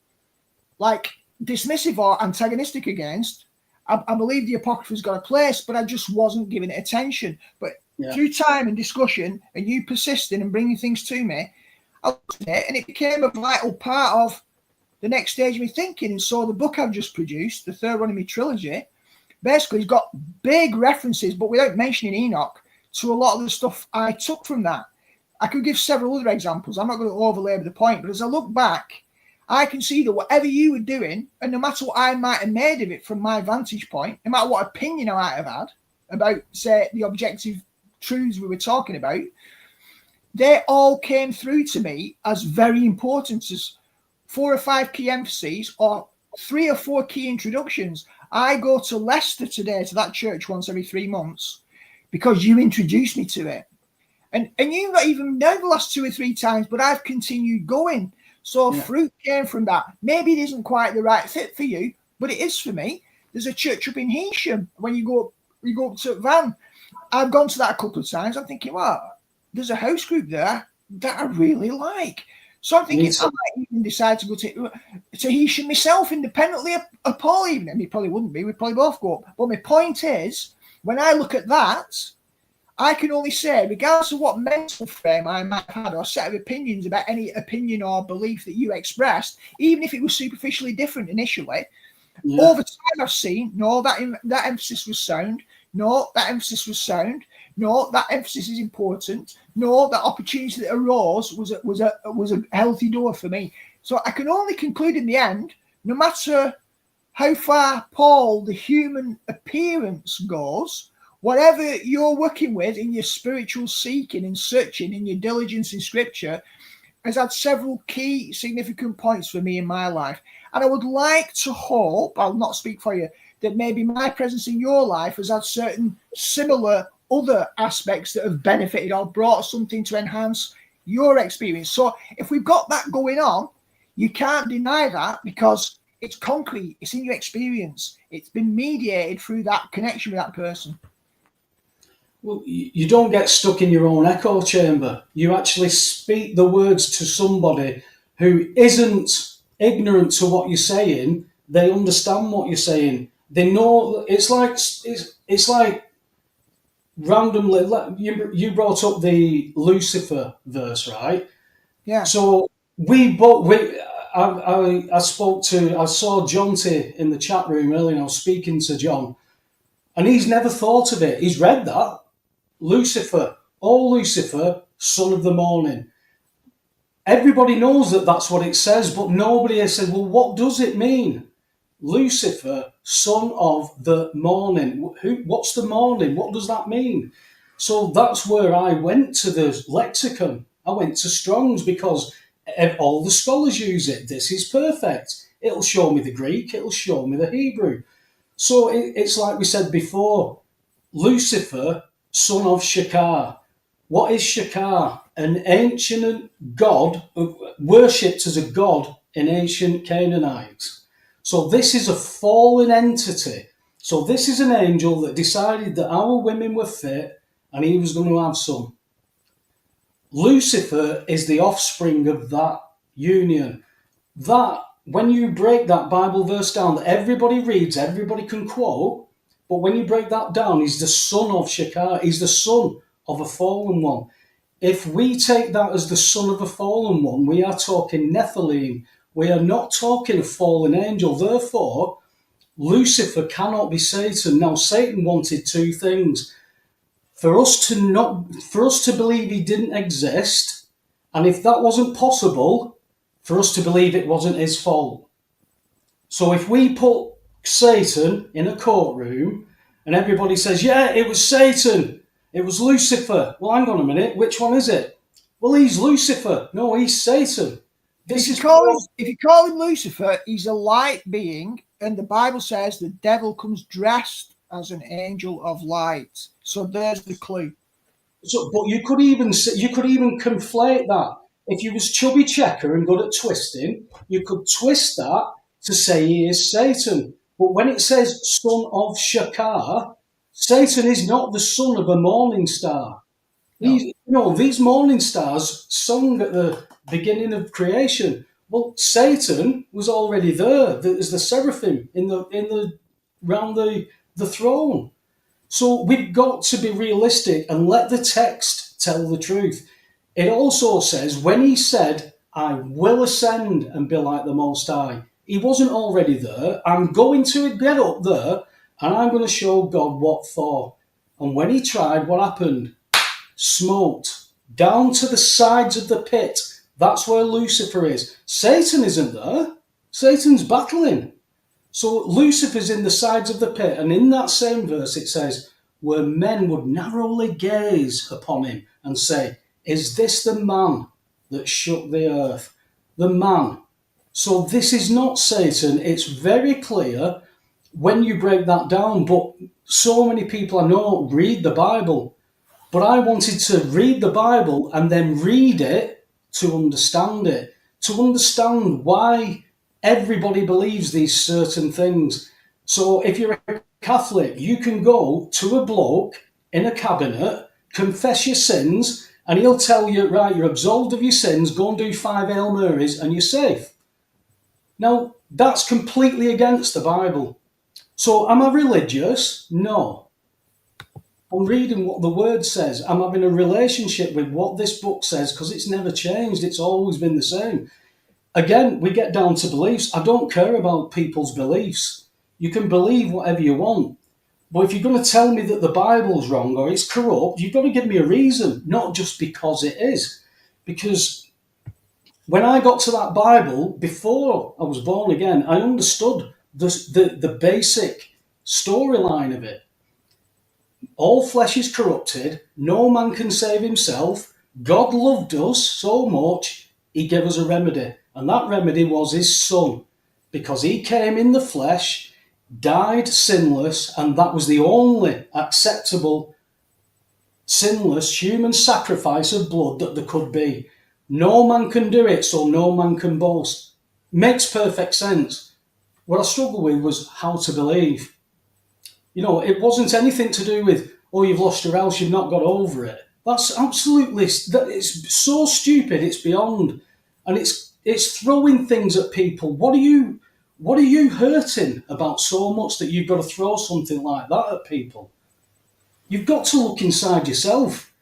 like dismissive or antagonistic against. I believe the Apocrypha's got a place, but I just wasn't giving it attention. But through time and discussion and you persisting and bringing things to me, I looked at it and it became a vital part of the next stage of my thinking. And so the book I've just produced, the third one in my trilogy, basically has got big references, but without mentioning Enoch, to a lot of the stuff I took from that. I could give several other examples. I'm not going to overlabor the point, but as I look back, I can see that whatever you were doing, and no matter what I might have made of it from my vantage point, no matter what opinion I might have had about, say, the objective truths we were talking about, they all came through to me as very important, as 4 or 5 key emphases or 3 or 4 key introductions. I go to Leicester today, to that church once every 3 months, because you introduced me to it. And you've not even known the last 2 or 3 times, but I've continued going. So fruit came from that. Maybe it isn't quite the right fit for you, but it is for me. There's a church up in Heysham. When you go up to Van, I've gone to that a couple of times. I'm thinking, well, there's a house group there that I really like. So I'm thinking, I might even decide to go to Heysham myself independently of Paul even. I mean, probably wouldn't be. We'd probably both go up. But my point is, when I look at that, I can only say, regardless of what mental frame I might have had or set of opinions about any opinion or belief that you expressed, even if it was superficially different initially, over time I've seen, no, that emphasis was sound. No, that emphasis was sound. No, that emphasis is important. No, that opportunity that arose was a healthy door for me. So I can only conclude in the end, no matter how far Paul, the human appearance, goes, whatever you're working with in your spiritual seeking and searching in your diligence in scripture has had several key significant points for me in my life. And I would like to hope, I'll not speak for you, that maybe my presence in your life has had certain similar other aspects that have benefited or brought something to enhance your experience. So if we've got that going on, you can't deny that because it's concrete, it's in your experience. It's been mediated through that connection with that person. Well, you don't get stuck in your own echo chamber. You actually speak the words to somebody who isn't ignorant to what you're saying. They understand what you're saying. They know. It's like randomly. You brought up the Lucifer verse, right? Yeah. So I saw John T in the chat room earlier, and I was speaking to John, and he's never thought of it. He's read that. Lucifer, son of the morning. Everybody knows that that's what it says, but nobody has said, well, what does it mean? Lucifer, son of the morning. What's the morning? What does that mean? So that's where I went to the lexicon. I went to Strong's because all the scholars use it. This is perfect. It'll show me the Greek. It'll show me the Hebrew. So it's like we said before, Lucifer, son of Shakar. What is Shakar? An ancient god worshipped as a god in ancient Canaanites. So this is a fallen entity. So this is an angel that decided that our women were fit and he was going to have some. Lucifer is the offspring of that union. That, when you break that Bible verse down that everybody reads, everybody can quote, but when you break that down, he's the son of Shakar. He's the son of a fallen one. If we take that as the son of a fallen one, we are talking Nephilim. We are not talking a fallen angel. Therefore, Lucifer cannot be Satan. Now, Satan wanted two things: for us to believe he didn't exist, and if that wasn't possible, for us to believe it wasn't his fault. So if we put Satan in a courtroom and everybody says, yeah, it was Satan, it was Lucifer. Well, hang on a minute, which one is it? Well, he's Lucifer. No, he's Satan. If you call him Lucifer, he's a light being, and the Bible says the devil comes dressed as an angel of light. So there's the clue. So, but you could even conflate that. If you was chubby checker and good at twisting, you could twist that to say he is Satan. But when it says son of Shakar, Satan is not the son of a morning star. No. These morning stars sung at the beginning of creation. Well, Satan was already there as the seraphim around the throne. So we've got to be realistic and let the text tell the truth. It also says, when he said, I will ascend and be like the Most High, he wasn't already there. I'm going to get up there and I'm going to show God what for. And when he tried, what happened? Smoked down to the sides of the pit. That's where Lucifer is. Satan isn't there. Satan's battling. So Lucifer's in the sides of the pit, and in that same verse it says, where men would narrowly gaze upon him and say, is this the man that shook the earth? The man. So this is not Satan. It's very clear when you break that down, but so many people I know read the Bible. But I wanted to read the Bible and then read it to understand it, to understand why everybody believes these certain things. So if you're a Catholic, you can go to a bloke in a cabinet, confess your sins, and he'll tell you, right, you're absolved of your sins, go and do 5 Hail Marys and you're safe. Now, that's completely against the Bible. So am I religious? No. I'm reading what the word says. I'm having a relationship with what this book says because it's never changed. It's always been the same. Again, we get down to beliefs. I don't care about people's beliefs. You can believe whatever you want. But if you're going to tell me that the Bible's wrong or it's corrupt, you've got to give me a reason, not just because it is. Because when I got to that Bible, before I was born again, I understood the basic storyline of it. All flesh is corrupted. No man can save himself. God loved us so much, he gave us a remedy. And that remedy was his son. Because he came in the flesh, died sinless, and that was the only acceptable, sinless human sacrifice of blood that there could be. No man can do it, so no man can boast. Makes perfect sense. What I struggled with was how to believe. It wasn't anything to do with, oh, you've lost your house, you've not got over it. That's absolutely, it's so stupid, it's beyond. And it's throwing things at people. What are you hurting about so much that you've got to throw something like that at people? You've got to look inside yourself.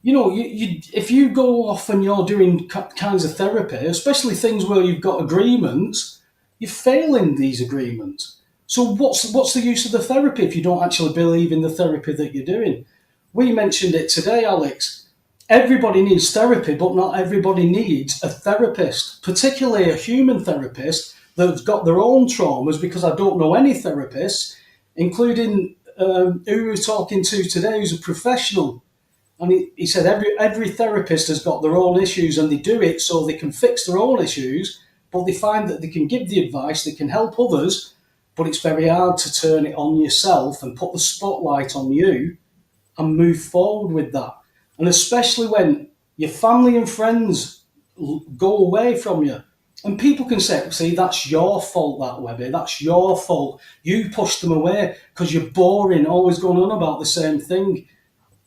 If you go off and you're doing kinds of therapy, especially things where you've got agreements, you're failing these agreements. So what's the use of the therapy if you don't actually believe in the therapy that you're doing? We mentioned it today, Alex. Everybody needs therapy, but not everybody needs a therapist, particularly a human therapist that's got their own traumas, because I don't know any therapists, including who we were talking to today, who's a professional. And he said every therapist has got their own issues and they do it so they can fix their own issues, but they find that they can give the advice, they can help others, but it's very hard to turn it on yourself and put the spotlight on you and move forward with that. And especially when your family and friends go away from you. And people can say, see, that's your fault, that Webby, that's your fault. You pushed them away because you're boring, always going on about the same thing.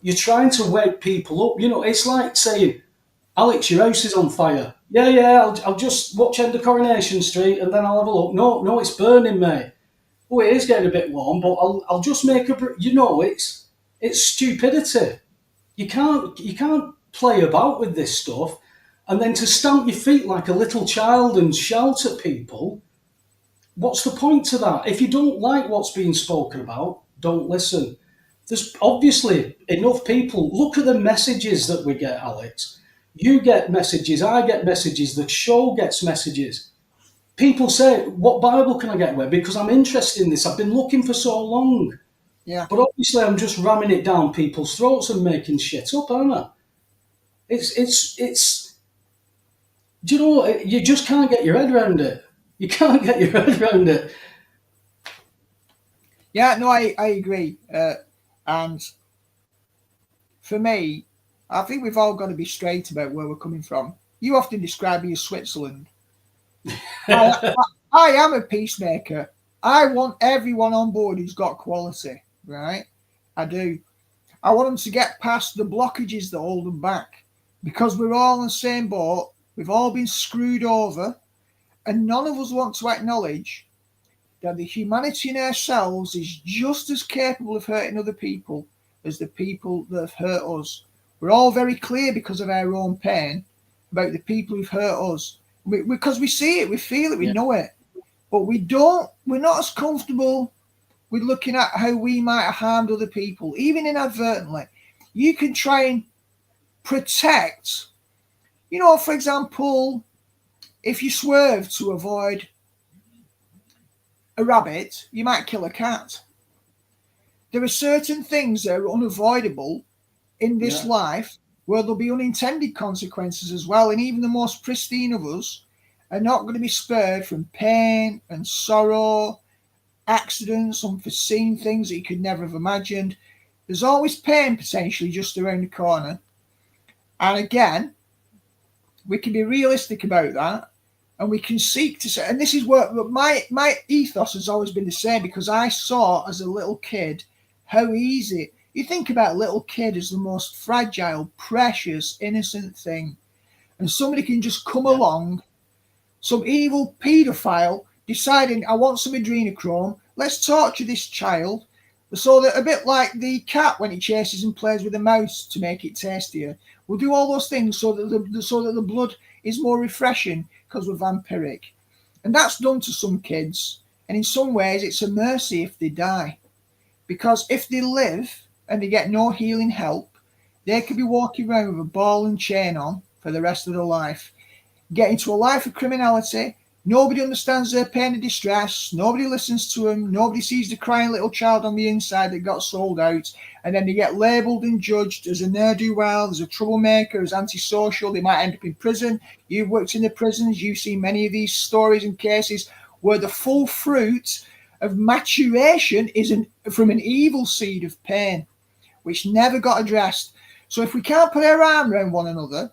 You're trying to wake people up. It's like saying, Alex, your house is on fire. Yeah, I'll just watch End of Coronation Street and then I'll have a look. No, it's burning, mate. Oh, it is getting a bit warm, but I'll just make it's stupidity. You can't play about with this stuff, and then to stamp your feet like a little child and shout at people. what's the point to that? If you don't like what's being spoken about, don't listen. There's obviously enough people. Look at the messages that we get, Alex. You get messages, I get messages, the show gets messages. People say, what Bible can I get with? Because I'm interested in this. I've been looking for so long. Yeah. But obviously I'm just ramming it down people's throats and making shit up, aren't I? It's do you know, you just can't get your head around it. You can't get your head around it. Yeah, no, I agree. And for me, I think we've all got to be straight about where we're coming from. You often describe me as Switzerland. I am a peacemaker. I want everyone on board who's got quality, right? I do. I want them to get past the blockages that hold them back, because we're all in the same boat. We've all been screwed over, and none of us want to acknowledge that the humanity in ourselves is just as capable of hurting other people as the people that have hurt us. We're all very clear because of our own pain about the people who've hurt us, because we see it, we feel it, we know it, but we're not as comfortable with looking at how we might have harmed other people, even inadvertently. You can try and protect, for example, if you swerve to avoid a rabbit, you might kill a cat. There are certain things that are unavoidable in this life where there'll be unintended consequences as well. And even the most pristine of us are not going to be spared from pain and sorrow, accidents, unforeseen things that you could never have imagined. There's always pain potentially just around the corner. And again, we can be realistic about that, and we can seek to say, and this is what my ethos has always been the same, because I saw as a little kid how easy. You think about a little kid as the most fragile, precious, innocent thing, and somebody can just come along, some evil paedophile deciding, I want some adrenochrome, let's torture this child, so that, a bit like the cat when it chases and plays with a mouse to make it tastier. We'll do all those things so that the blood is more refreshing because we're vampiric. And that's done to some kids. And in some ways, it's a mercy if they die. Because if they live and they get no healing help, they could be walking around with a ball and chain on for the rest of their life, get into a life of criminality. Nobody understands their pain and distress. Nobody listens to them. Nobody sees the crying little child on the inside that got sold out. And then they get labelled and judged as a ne'er-do-well, as a troublemaker, as antisocial. They might end up in prison. You've worked in the prisons. You've seen many of these stories and cases where the full fruit of maturation is from an evil seed of pain, which never got addressed. So if we can't put our arm around one another,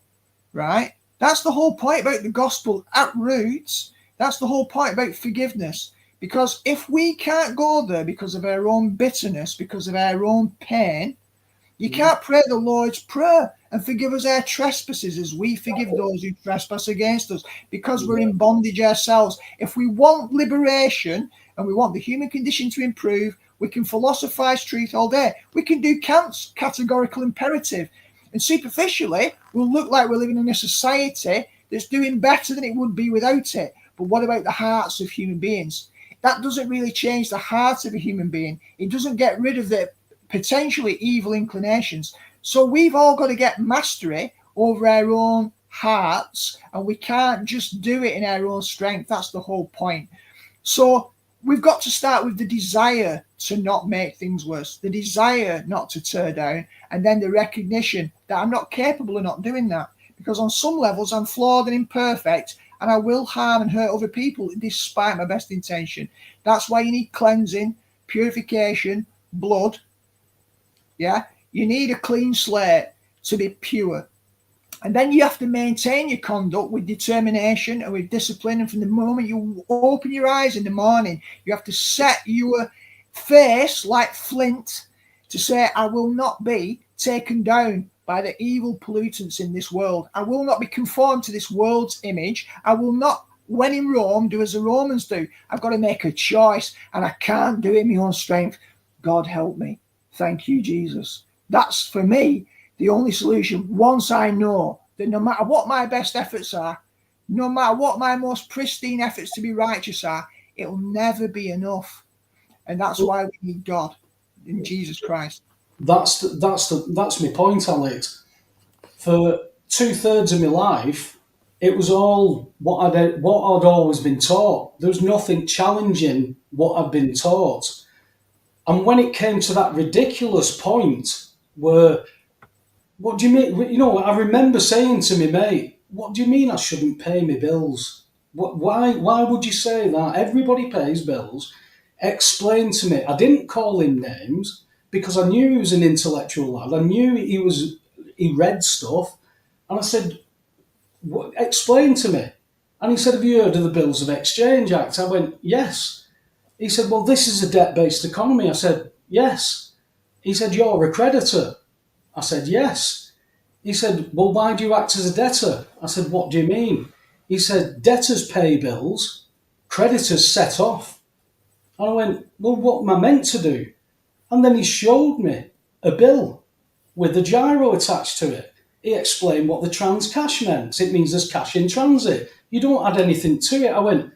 right, that's the whole point about the gospel at roots. That's the whole point about forgiveness. Because if we can't go there because of our own bitterness, because of our own pain, you can't pray the Lord's Prayer and forgive us our trespasses as we forgive those who trespass against us, because we're in bondage ourselves. If we want liberation and we want the human condition to improve, we can philosophize truth all day. We can do Kant's categorical imperative. And superficially, we'll look like we're living in a society that's doing better than it would be without it. But what about the hearts of human beings? That doesn't really change the heart of a human being. It doesn't get rid of the potentially evil inclinations. So we've all got to get mastery over our own hearts, and we can't just do it in our own strength. That's the whole point. So we've got to start with the desire to not make things worse, the desire not to tear down, and then the recognition that I'm not capable of not doing that, because on some levels I'm flawed and imperfect, and I will harm and hurt other people despite my best intention. That's why you need cleansing, purification, blood. Yeah, you need a clean slate to be pure. And then you have to maintain your conduct with determination and with discipline. And from the moment you open your eyes in the morning, you have to set your face like flint to say, I will not be taken down by the evil pollutants in this world. I will not be conformed to this world's image. I will not, when in Rome, do as the Romans do. I've got to make a choice, and I can't do it in my own strength. God help me. Thank you, Jesus. That's, for me, the only solution. Once I know that no matter what my best efforts are, no matter what my most pristine efforts to be righteous are, it'll never be enough. And that's why we need God in Jesus Christ. That's my point, Alex. For 2/3 of my life, it was all what I'd always been taught. There was nothing challenging what I'd been taught. And when it came to that ridiculous point where, what do you mean? You know, I remember saying to me mate, "What do you mean I shouldn't pay my bills? Why would you say that? Everybody pays bills." Explain to me. I didn't call him names because I knew he was an intellectual lad. I knew he read stuff, and I said, "Explain to me." And he said, "Have you heard of the Bills of Exchange Act?" I went, "Yes." He said, "Well, this is a debt-based economy." I said, "Yes." He said, "You're a creditor." I said, "Yes." He said, "Well, why do you act as a debtor?" I said, "What do you mean?" He said, "Debtors pay bills, creditors set off." And I went, "Well, what am I meant to do?" And then he showed me a bill with a gyro attached to it. He explained what the trans cash meant. It means there's cash in transit. You don't add anything to it. I went,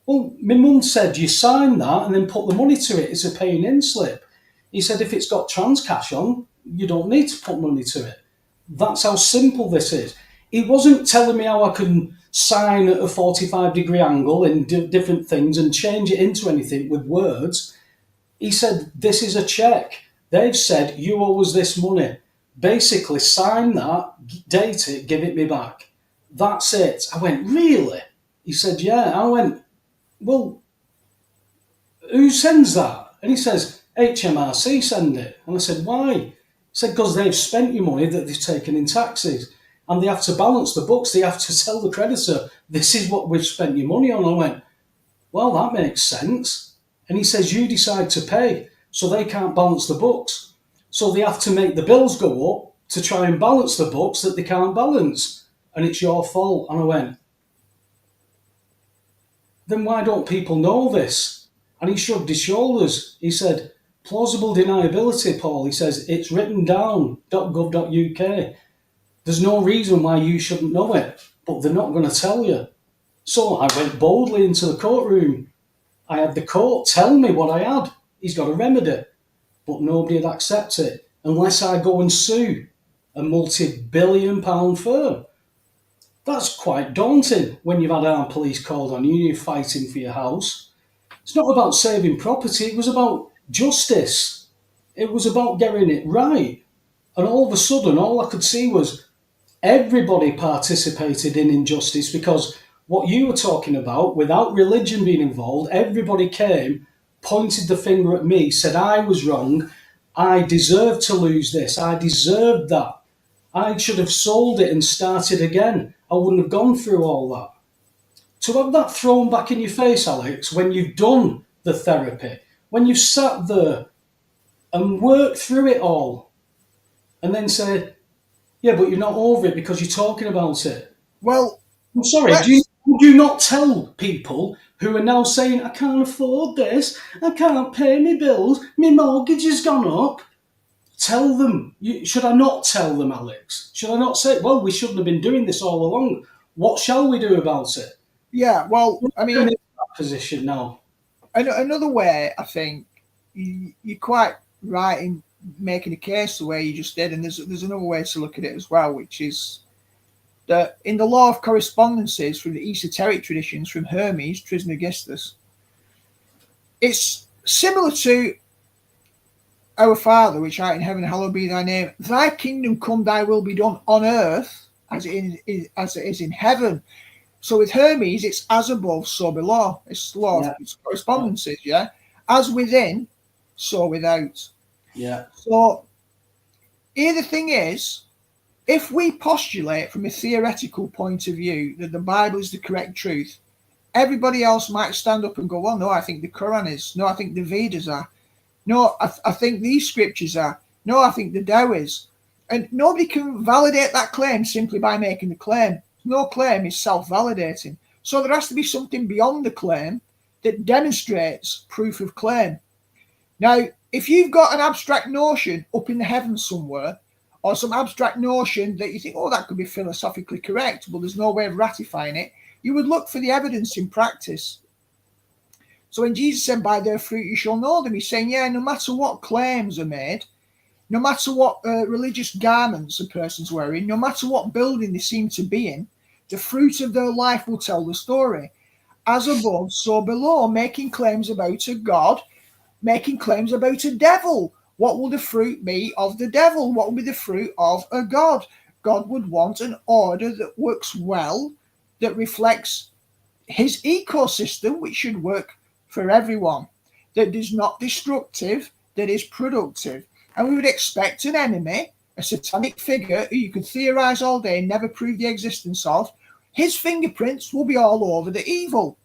"Well, my mum said you sign that and then put the money to it. It's a paying in slip." He said, "If it's got trans cash on, you don't need to put money to it." That's how simple this is. He wasn't telling me how I can sign at a 45-degree angle and do different things and change it into anything with words. He said, "This is a check. They've said you owe us this money. Basically, sign that, date it, give it me back. That's it." I went, "Really?" He said, "Yeah." I went, "Well, who sends that?" And he says, "HMRC send it." And I said, "Why?" He said, "Because they've spent your money that they've taken in taxes. And they have to balance the books. They have to tell the creditor, this is what we've spent your money on." I went, "Well, that makes sense." And he says, "You decide to pay, so they can't balance the books. So they have to make the bills go up to try and balance the books that they can't balance. And it's your fault." And I went, "Then why don't people know this?" And he shrugged his shoulders. He said, "Plausible deniability, Paul." He says, "It's written down, .gov.uk. There's no reason why you shouldn't know it, but they're not going to tell you." So I went boldly into the courtroom. I had the court tell me what I had. He's got a remedy, but nobody would accept it unless I go and sue a multi-billion-pound firm. That's quite daunting when you've had armed police called on you and you're fighting for your house. It's not about saving property. It was about justice. It was about getting it right. And all of a sudden, all I could see was everybody participated in injustice, because what you were talking about, without religion being involved, everybody came, pointed the finger at me, said I was wrong, I deserved to lose this, I deserved that, I should have sold it and started again, I wouldn't have gone through all that. To have that thrown back in your face, Alex, when you've done the therapy, when you've sat there and worked through it all, and then say, "Yeah, but you're not over it because you're talking about it." Well, I'm sorry, would you not tell people who are now saying, "I can't afford this, I can't pay my bills, my mortgage has gone up"? Tell them. Should I not tell them, Alex? Should I not say, "Well, we shouldn't have been doing this all along. What shall we do about it"? yeah, well, I We're in mean, that position now. another way, I think, you're quite right in making a case the way you just did, and there's another way to look at it as well, which is that in the law of correspondences from the esoteric traditions from Hermes Trismegistus, it's similar to our Father, which art in heaven, hallowed be thy name. Thy kingdom come, thy will be done on earth as it is in heaven. So with Hermes, it's as above, so below. It's law of correspondences, yeah? As within, so without. Yeah. So here the thing is, if we postulate from a theoretical point of view that the Bible is the correct truth, everybody else might stand up and go, "Well, no, I think the Quran is. No, I think the Vedas are. No, I think these scriptures are. No, I think the Tao is." And nobody can validate that claim simply by making the claim. No claim is self-validating. So there has to be something beyond the claim that demonstrates proof of claim. Now, if you've got an abstract notion up in the heavens somewhere, or some abstract notion that you think, "Oh, that could be philosophically correct, but there's no way of ratifying it," you would look for the evidence in practice. So when Jesus said, by their fruit you shall know them, he's saying, yeah, no matter what claims are made, no matter what religious garments a person's wearing, no matter what building they seem to be in, the fruit of their life will tell the story. As above, so below, making claims about a God, making claims about a devil. What will the fruit be of the devil? What will be the fruit of a God? God would want an order that works well, that reflects his ecosystem, which should work for everyone, that is not destructive, that is productive. And we would expect an enemy, a satanic figure who you could theorize all day and never prove the existence of, his fingerprints will be all over the evil.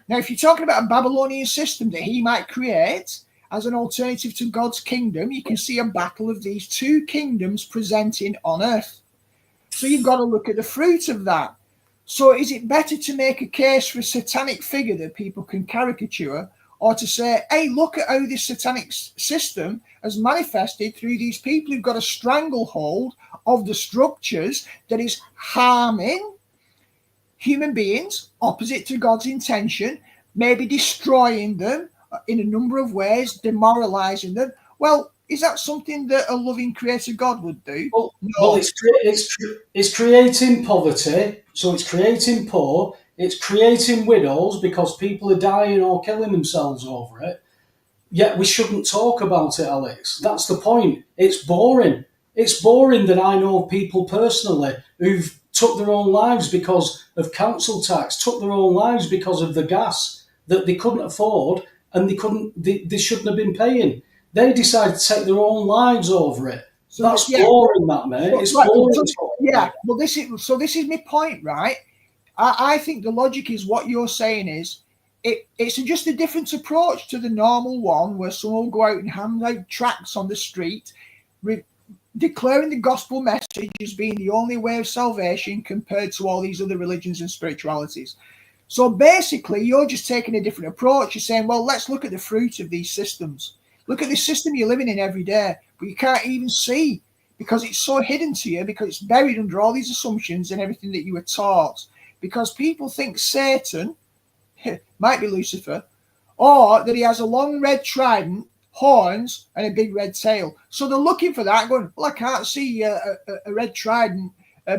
Now, if you're talking about a Babylonian system that he might create as an alternative to God's kingdom, you can see a battle of these two kingdoms presenting on earth. So you've got to look at the fruit of that. So is it better to make a case for a satanic figure that people can caricature, or to say, hey, look at how this satanic system has manifested through these people who've got a stranglehold of the structures that is harming human beings, opposite to God's intention, maybe destroying them in a number of ways, demoralizing them? Well, is that something that a loving creator God would do? Well, No. well it's creating poverty, so it's creating poor, it's creating widows because people are dying or killing themselves over it. Yet we shouldn't talk about it, Alex. That's the point. It's boring. It's boring that I know people personally who've took their own lives because of council tax, took their own lives because of the gas that they couldn't afford and they shouldn't have been paying. They decided to take their own lives over it. So that's boring, that, mate. It's boring. Yeah, well, this is my point, right? I think the logic is what you're saying is it's just a different approach to the normal one where someone will go out and hand out tracts on the street declaring the gospel message as being the only way of salvation compared to all these other religions and spiritualities. So basically, you're just taking a different approach. You're saying, well, let's look at the fruit of these systems. Look at the system you're living in every day, but you can't even see because it's so hidden to you, because it's buried under all these assumptions and everything that you were taught. Because people think Satan might be Lucifer, or that he has a long red trident, horns, and a big red tail. So they're looking for that, going, well, I can't see a red trident,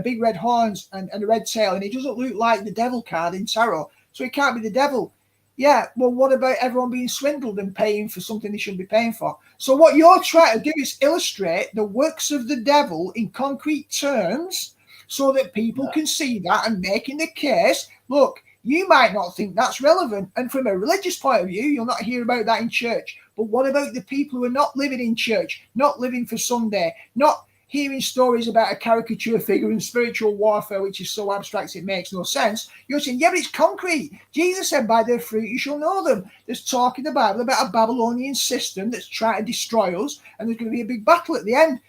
big red horns, and a red tail, and he doesn't look like the devil card in tarot, so it can't be the devil. Yeah, well, what about everyone being swindled and paying for something they shouldn't be paying for? So what you're trying to do is illustrate the works of the devil in concrete terms so that people can see that and making the case, look, you might not think that's relevant. And from a religious point of view, you'll not hear about that in church. But what about the people who are not living in church, not living for Sunday, not hearing stories about a caricature figure in spiritual warfare, which is so abstract it makes no sense? You're saying, yeah, but it's concrete. Jesus said, by their fruit you shall know them. There's talk in the Bible about a Babylonian system that's trying to destroy us, and there's going to be a big battle at the end.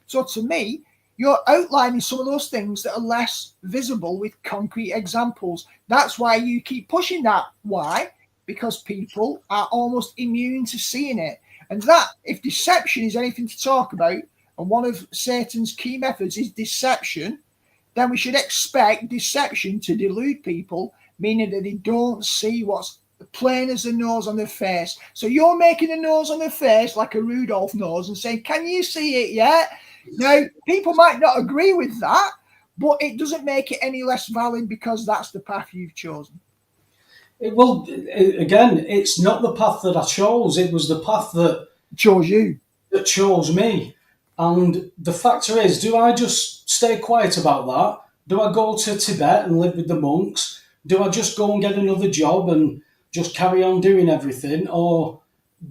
So to me, you're outlining some of those things that are less visible with concrete examples. That's why you keep pushing that. Why? Because people are almost immune to seeing it. And that, if deception is anything to talk about, and one of Satan's key methods is deception, then we should expect deception to delude people, meaning that they don't see what's plain as the nose on their face. So you're making a nose on their face like a Rudolph nose and saying, can you see it yet? Now, people might not agree with that, but it doesn't make it any less valid because that's the path you've chosen. Well, again, it's not the path that I chose. It was the path that chose you. That chose me. And the factor is, do I just stay quiet about that? Do I go to Tibet and live with the monks? Do I just go and get another job and just carry on doing everything? Or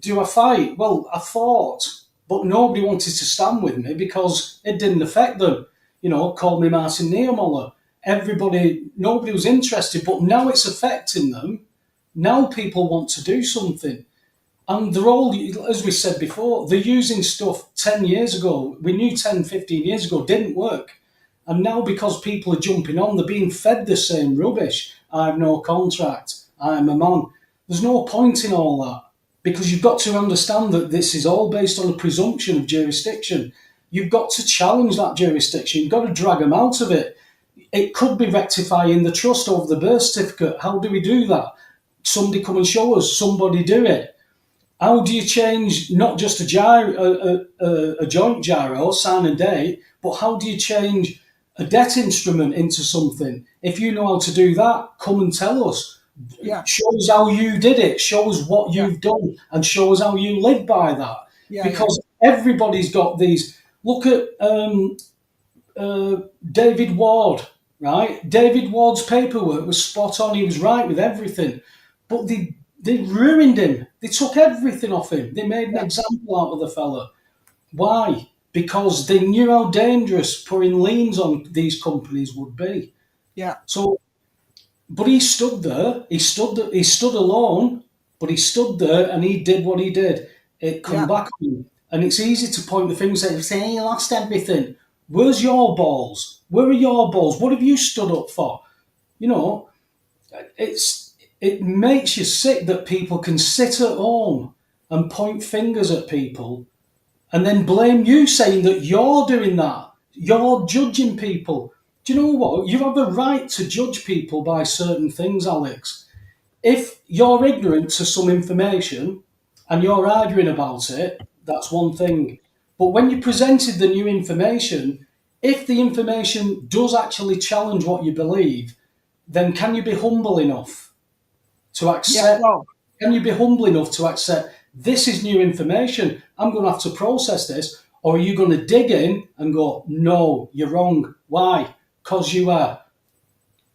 do I fight? Well, I fought, but nobody wanted to stand with me because it didn't affect them. You know, called me Martin Niemöller. Nobody was interested, but now it's affecting them. Now people want to do something. And they're all, as we said before, they're using stuff 10 years ago. We knew 10, 15 years ago didn't work. And now because people are jumping on, they're being fed the same rubbish. I have no contract. I'm a man. There's no point in all that because you've got to understand that this is all based on a presumption of jurisdiction. You've got to challenge that jurisdiction. You've got to drag them out of it. It could be rectifying the trust over the birth certificate. How do we do that? somebody come and show us, somebody do it. How do you change not just a joint gyro, sign and date, but how do you change a debt instrument into something? If you know how to do that, come and tell us. Yeah. Show us how you did it. Show us what Yeah. you've done, and show us how you live by that. Yeah. Because everybody's got these. Look at David Ward, right? David Ward's paperwork was spot on. He was right with everything, but they ruined him. They took everything off him. They made an example out of the fella. Why? Because they knew how dangerous putting liens on these companies would be. Yeah. So, but he stood there. He stood alone. But he stood there and he did what he did. It come back on him. And it's easy to point the finger and say, "Hey, you lost everything." Where's your balls? Where are your balls? What have you stood up for? You know, it makes you sick that people can sit at home and point fingers at people and then blame you, saying that you're doing that. You're judging people. Do you know what? You have a right to judge people by certain things, Alex. If you're ignorant to some information and you're arguing about it, that's one thing. But when you presented the new information, if the information does actually challenge what you believe, then can you be humble enough to accept? Well, Can you be humble enough to accept this is new information? I'm going to have to process this. Or are you going to dig in and go, no, you're wrong? Why? Because you are.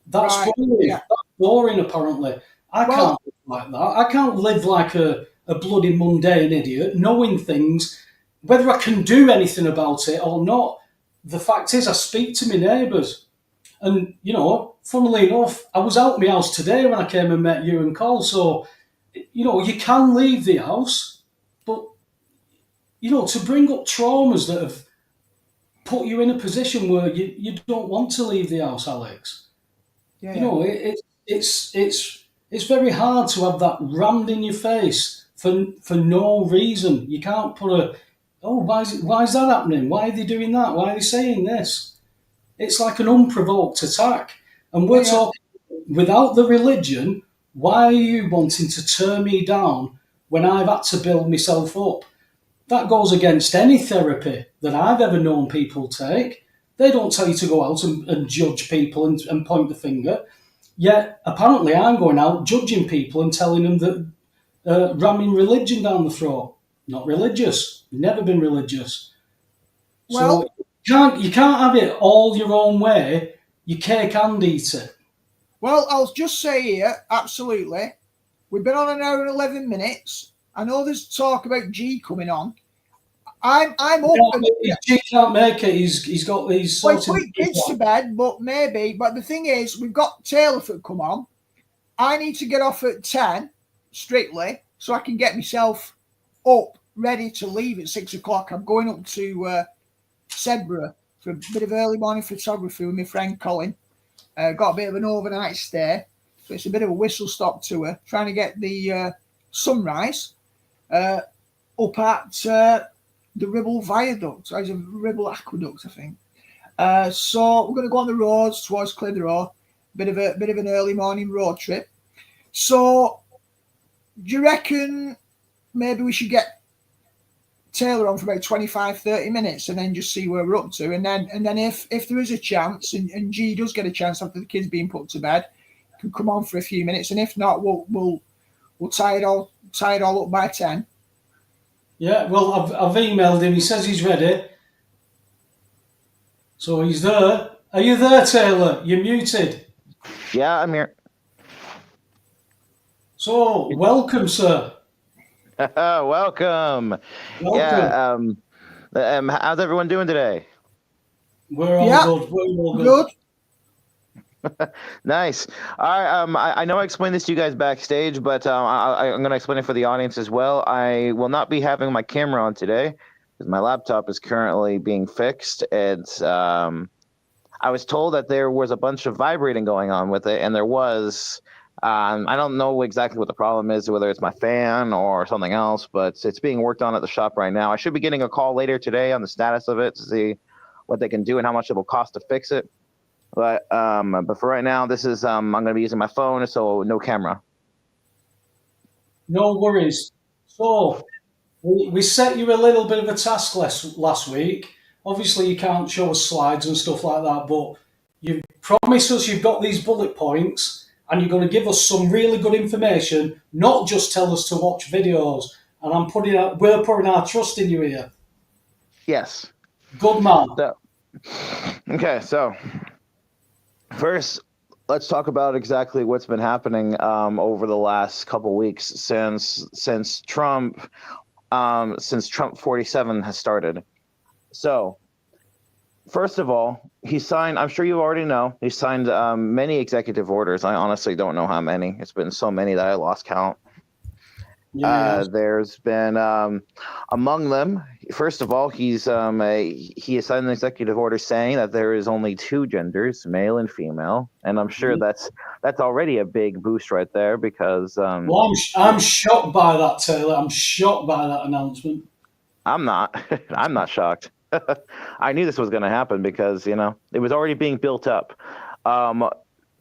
That's boring. Yeah. That's boring, apparently. I can't live like that. I can't live like a bloody mundane idiot, knowing things, whether I can do anything about it or not. The fact is, I speak to my neighbours. And, funnily enough, I was out my house today when I came and met you and Cole. So, you can leave the house, but, to bring up traumas that have put you in a position where you don't want to leave the house, Alex. It's very hard to have that rammed in your face for no reason. You can't put why is that happening? Why are they doing that? Why are they saying this? It's like an unprovoked attack. And we're talking without the religion, why are you wanting to tear me down when I've had to build myself up? That goes against any therapy that I've ever known people take. They don't tell you to go out and judge people and point the finger. Yet, apparently, I'm going out judging people and telling them that ramming religion down the throat. Not religious. Never been religious. Well, so you can't have it all your own way. You cake and eat it. Well, I'll just say here, absolutely. We've been on an hour and 11 minutes. I know there's talk about G coming on. I'm open. G can't make it. He's got these. Well, put kids to bed, but maybe. But the thing is, we've got Taylor for come on. I need to get off at 10 strictly, so I can get myself up, ready to leave at 6 o'clock. I'm going up to Sedborough for a bit of early morning photography with my friend Colin. Got a bit of an overnight stay, so it's a bit of a whistle stop tour, trying to get the sunrise up at the Ribble Viaduct. It's a Ribble Aqueduct, I think. So we're going to go on the roads towards Clitheroe. Bit of an early morning road trip. So do you reckon maybe we should get Taylor on for about 25, 30 minutes and then just see where we're up to? And then if there is a chance and G does get a chance after the kids being put to bed, can come on for a few minutes. And if not, we'll tie it all up by 10. Yeah, well, I've emailed him. He says he's ready. So he's there. Are you there, Taylor? You're muted. Yeah, I'm here. So, welcome, sir. Welcome. Yeah. How's everyone doing today? We're all good. We're all good. Nice. All right. I know I explained this to you guys backstage, but I'm going to explain it for the audience as well. I will not be having my camera on today because my laptop is currently being fixed. It's I was told that there was a bunch of vibrating going on with it, and there was. I don't know exactly what the problem is, whether it's my fan or something else, but it's being worked on at the shop right now. I should be getting a call later today on the status of it to see what they can do and how much it will cost to fix it. But for right now, this is I'm going to be using my phone, so no camera. No worries. So, we set you a little bit of a task last week. Obviously, you can't show us slides and stuff like that, but you promised us you've got these bullet points and you're going to give us some really good information, not just tell us to watch videos. And we're putting our trust in you here. Yes. Good man. So, okay, so first, let's talk about exactly what's been happening over the last couple weeks since Trump 47 has started. So, first of all, he signed. I'm sure you already know. He signed many executive orders. I honestly don't know how many. It's been so many that I lost count. Yeah. There's been among them. First of all, he has signed an executive order saying that there is only two genders, male and female, and I'm sure that's already a big boost right there because. Well, I'm shocked by that, Taylor. I'm shocked by that announcement. I'm not. I'm not shocked. I knew this was going to happen because it was already being built up.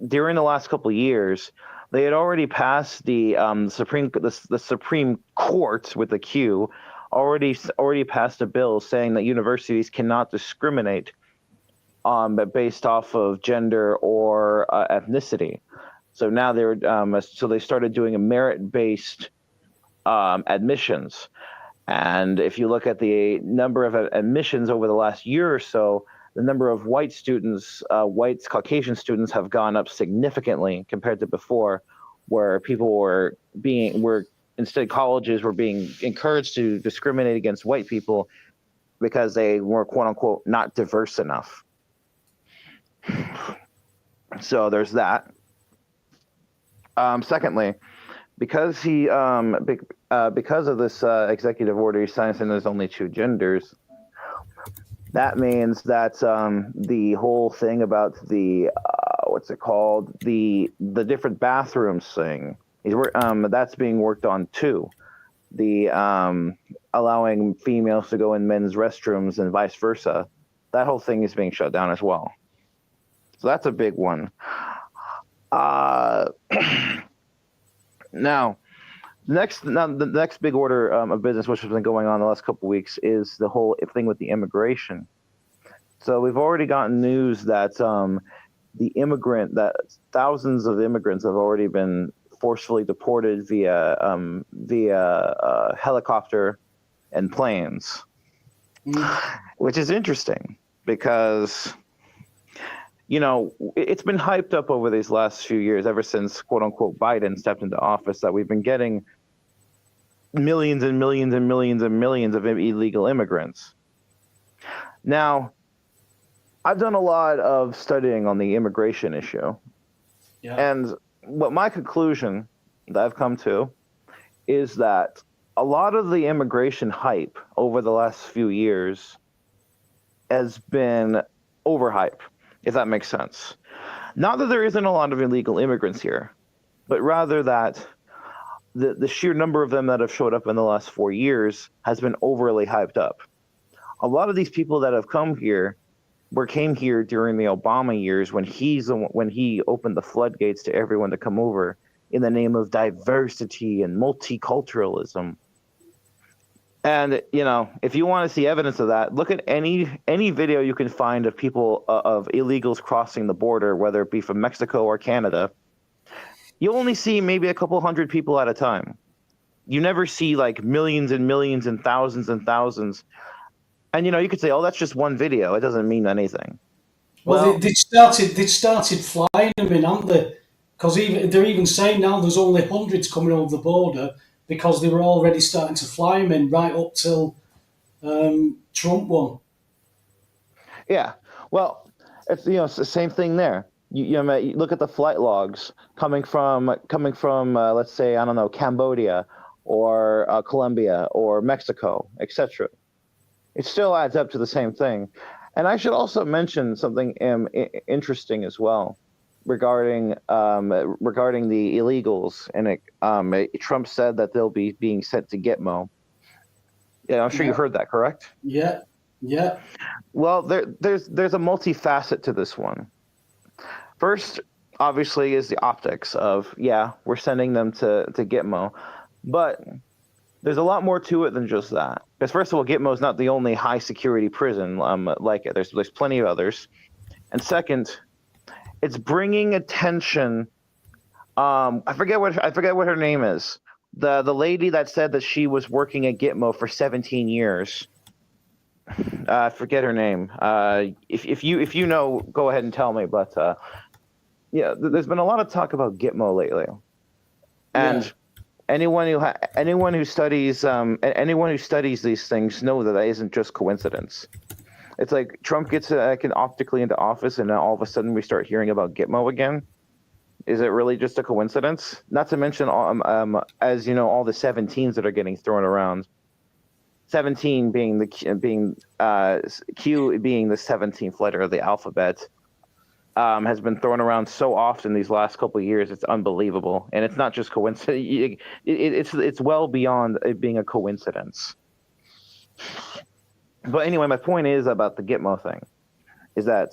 During the last couple of years, they had already passed the Supreme Court with the Q, already passed a bill saying that universities cannot discriminate based off of gender or ethnicity. So now they started doing a merit-based admissions. And if you look at the number of admissions over the last year or so, the number of white students, Caucasian students, have gone up significantly compared to before, where people instead colleges were being encouraged to discriminate against white people because they were quote unquote not diverse enough. So there's that. Secondly, because because of this executive order he signed saying there's only two genders, that means that the whole thing about the the different bathrooms thing that's being worked on too. The allowing females to go in men's restrooms and vice versa. That whole thing is being shut down as well. So that's a big one. Now, the next big order of business, which has been going on the last couple of weeks, is the whole thing with the immigration. So we've already gotten news that that thousands of immigrants have already been forcefully deported via helicopter and planes, which is interesting because it's been hyped up over these last few years, ever since quote unquote Biden stepped into office, that we've been getting millions and millions and millions and millions of illegal immigrants. Now, I've done a lot of studying on the immigration issue. Yeah. And what my conclusion that I've come to is that a lot of the immigration hype over the last few years has been overhype, if that makes sense. Not that there isn't a lot of illegal immigrants here, but rather that the sheer number of them that have showed up in the last 4 years has been overly hyped up. A lot of these people that have come here came here during the Obama years when he opened the floodgates to everyone to come over in the name of diversity and multiculturalism. And if you want to see evidence of that, look at any video you can find of people of illegals crossing the border, whether it be from Mexico or Canada. You only see maybe a couple hundred people at a time. You never see like millions and millions and thousands and thousands. And you could say, "Oh, that's just one video. It doesn't mean anything." Well, they started flying them in, haven't they? Because they're even saying now there's only hundreds coming over the border because they were already starting to fly them in right up till Trump won. Yeah. Well, it's it's the same thing there. You look at the flight logs coming from let's say, I don't know, Cambodia or Colombia or Mexico, etc. It still adds up to the same thing. And I should also mention something interesting as well regarding the illegals. And Trump said that they'll be being sent to Gitmo. Yeah, I'm sure you heard that, correct? Yeah. Well, there's a multifacet to this one. First, obviously, is the optics of, we're sending them to Gitmo. But there's a lot more to it than just that. Because first of all, Gitmo is not the only high security prison like it. There's plenty of others. And second, it's bringing attention. I forget what her name is. The lady that said that she was working at Gitmo for 17 years. I forget her name. If you know, go ahead and tell me. But yeah, there's been a lot of talk about Gitmo lately, and anyone who studies these things know that isn't just coincidence. It's like Trump gets optically into office, and now all of a sudden we start hearing about Gitmo again. Is it really just a coincidence? Not to mention, as you know, all the 17s that are getting thrown around. 17 being Q being the 17th letter of the alphabet, has been thrown around so often these last couple of years. It's unbelievable, and it's not just coincidence. It's well beyond it being a coincidence. But anyway, my point is about the Gitmo thing, is that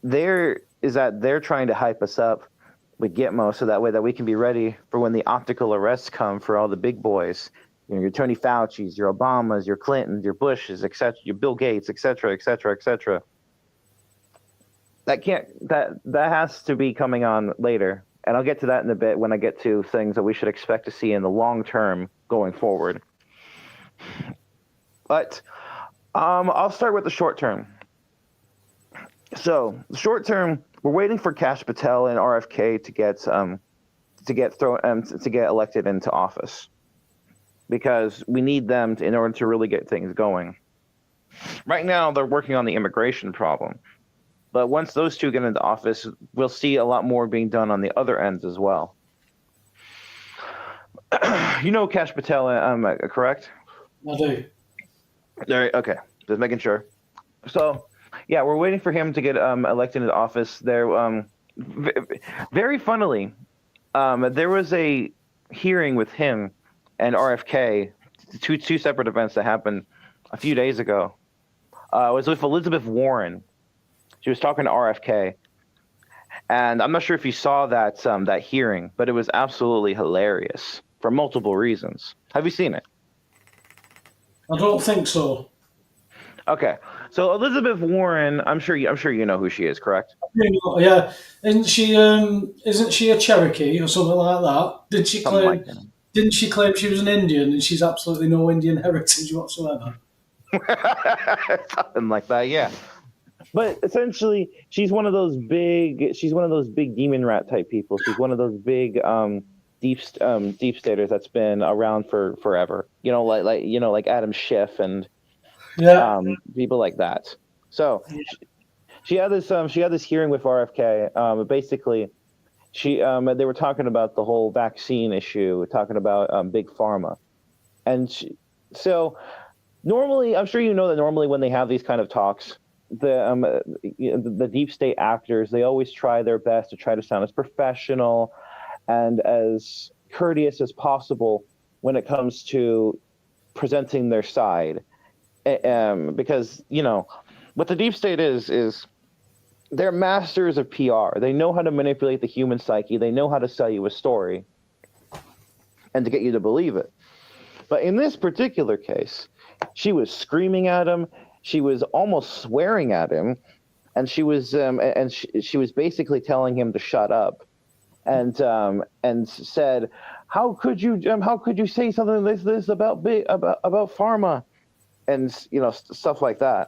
they're trying to hype us up with Gitmo so that way that we can be ready for when the optical arrests come for all the big boys. You know, your Tony Fauci's, your Obamas, your Clintons, your Bushes, etc., your Bill Gates, etc., etc., etc. That has to be coming on later, and I'll get to that in a bit when I get to things that we should expect to see in the long term going forward. But I'll start with the short term. So the short term, we're waiting for Kash Patel and RFK to get elected into office, because we need them in order to really get things going. Right now, they're working on the immigration problem. But once those two get into office, we'll see a lot more being done on the other ends as well. You know Kash Patel, correct? I do. Okay, just making sure. So, yeah, we're waiting for him to get elected into office. There, very funnily, there was a hearing with him and RFK, two separate events that happened a few days ago. It was with Elizabeth Warren. She was talking to RFK, and I'm not sure if you saw that hearing, but it was absolutely hilarious for multiple reasons. Have you seen it? I don't think so. Okay, so Elizabeth Warren, I'm sure you know who she is, correct? Yeah, isn't she a Cherokee or something like that? Didn't she claim she was an Indian and she's absolutely no Indian heritage whatsoever? Something like that, yeah. But essentially, she's one of those big demon rat type people. She's one of those big deep staters that's been around for forever. You know, like Adam Schiff and people like that. So she had this hearing with RFK. Basically, they were talking about the whole vaccine issue, talking about big pharma, and so normally, I'm sure you know that normally when they have these kind of talks, the deep state actors, they always try their best to try to sound as professional and as courteous as possible when it comes to presenting their side, because you know what the deep state is they're masters of PR. They know how to manipulate the human psyche. They know how to sell you a story and to get you to believe it. But in this particular case, she was screaming at him. She was almost swearing at him, and she was basically telling him to shut up, and said, "How could you say something like this about pharma," and you know, stuff like that.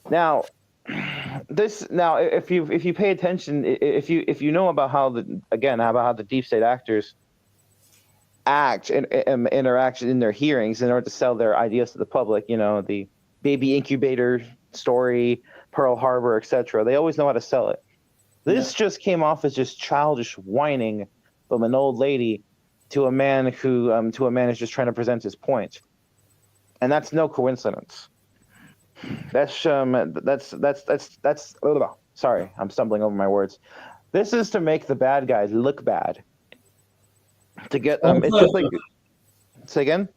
Now, if you pay attention, if you know about how the deep state actors act and interact in their hearings in order to sell their ideas to the public, you know, the baby incubator story, Pearl Harbor, etc. They always know how to sell it. This just came off as just childish whining from an old lady to a man who's just trying to present his point, and that's no coincidence. That's sorry, I'm stumbling over my words. This is to make the bad guys look bad. To get it's just like, say again.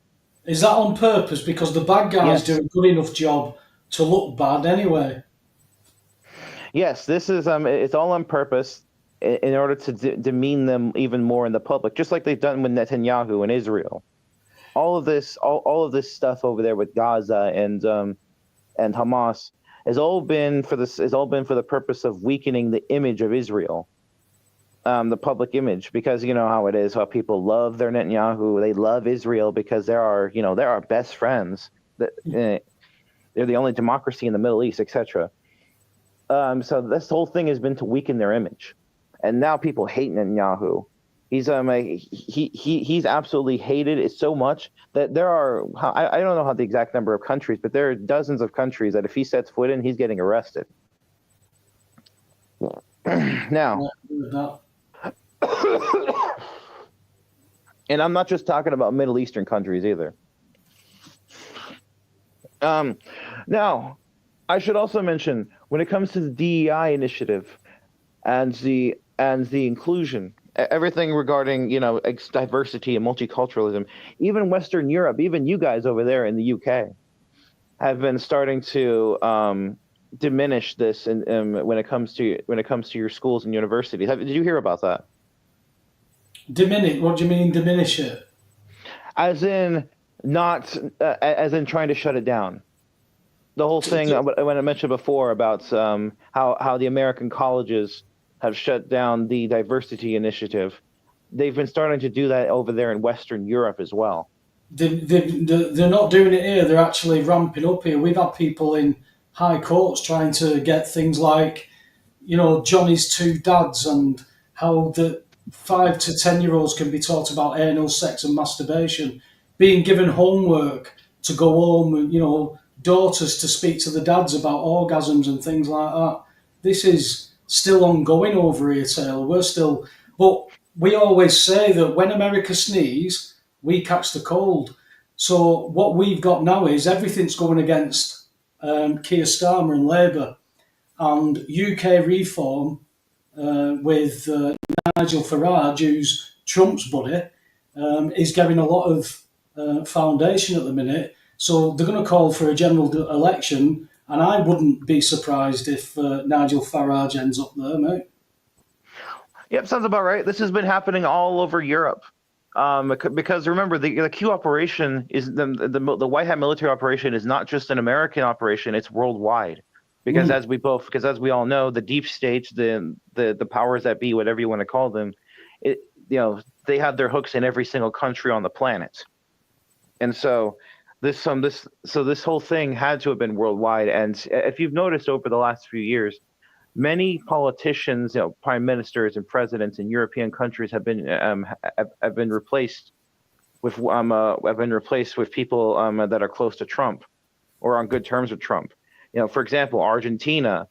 Is that on purpose? Because the bad guys do a good enough job to look bad anyway. Yes, this is it's all on purpose. in order to demean them even more in the public, just like they've done with Netanyahu in Israel. All of this stuff over there with Gaza and Hamas has all been for the purpose of weakening the image of Israel, the public image, because you know how it is, how people love their Netanyahu, they love Israel because they're our best friends. They're the only democracy in the Middle East, etc. So this whole thing has been to weaken their image, and now people hate Netanyahu. He's absolutely hated it so much that there are, I don't know how the exact number of countries, but there are dozens of countries that if he sets foot in, he's getting arrested. Now, and I'm not just talking about Middle Eastern countries either. Now, I should also mention, when it comes to the DEI initiative and the inclusion, everything regarding diversity and multiculturalism, even Western Europe, even you guys over there in the UK, have been starting to diminish this, and when it comes to your schools and universities. Did you hear about that? Diminish? What do you mean diminish it? As in not, as in trying to shut it down. The whole thing when I mentioned before about how the American colleges have shut down the diversity initiative, they've been starting to do that over there in Western Europe as well. They're not doing it here. They're actually ramping up here. We've had people in high courts trying to get things like, Johnny's two dads, and how the 5 to 10-year-olds can be taught about anal sex and masturbation, being given homework to go home, and daughters to speak to the dads about orgasms and things like that. This is still ongoing over here, Taylor. But we always say that when America sneeze, we catch the cold. So what we've got now is everything's going against Keir Starmer and Labour, and UK reform with Nigel Farage, who's Trump's buddy, is getting a lot of foundation at the minute. So they're going to call for a general election, and I wouldn't be surprised if Nigel Farage ends up there, mate. Yep, sounds about right. This has been happening all over Europe. Because remember, the Q operation is the White Hat military operation is not just an American operation; it's worldwide. Because as we all know, the deep states, the powers that be, whatever you want to call them, they have their hooks in every single country on the planet, and so this whole thing had to have been worldwide. And if you've noticed over the last few years, many politicians, prime ministers and presidents in European countries have been replaced with people that are close to Trump or on good terms with Trump. For example, Argentina.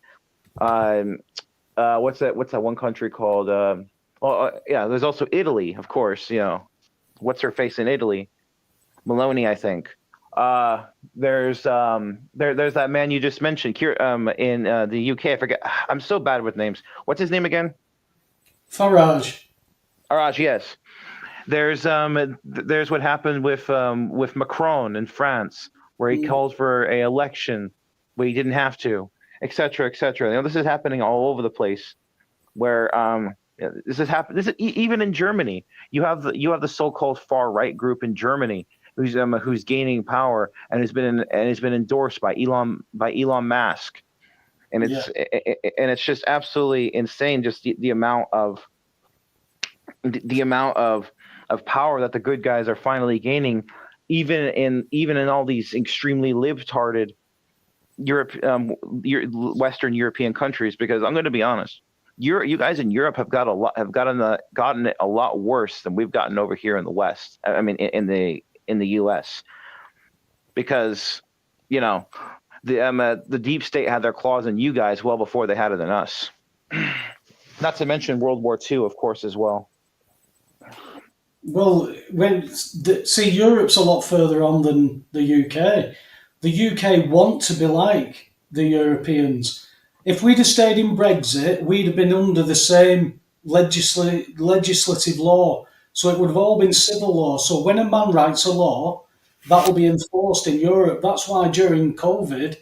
What's that one country called? There's also Italy, of course. What's her face in Italy? Meloni, I think. There's that man you just mentioned in the UK. I forget. I'm so bad with names. What's his name again? Farage. Farage, yes. There's what happened with Macron in France, where he calls for an election where he didn't have to, etc., etc. This is happening all over the place. Where this is happening. This is even in Germany. You have the so-called far right group in Germany who's gaining power and has been endorsed by Elon Musk, and it's just absolutely insane, just the amount of power that the good guys are finally gaining, even in all these extremely libtarded Western European countries. Because I'm going to be honest, you guys in Europe have gotten it a lot worse than we've gotten over here in the West. I mean, in the U.S. because the deep state had their claws in you guys well before they had it in us. Not to mention World War II, of course, as well. Well, Europe's a lot further on than the UK. The UK want to be like the Europeans. If we'd have stayed in Brexit, we'd have been under the same legislative law. So it would have all been civil law. So when a man writes a law, that will be enforced in Europe. That's why during COVID,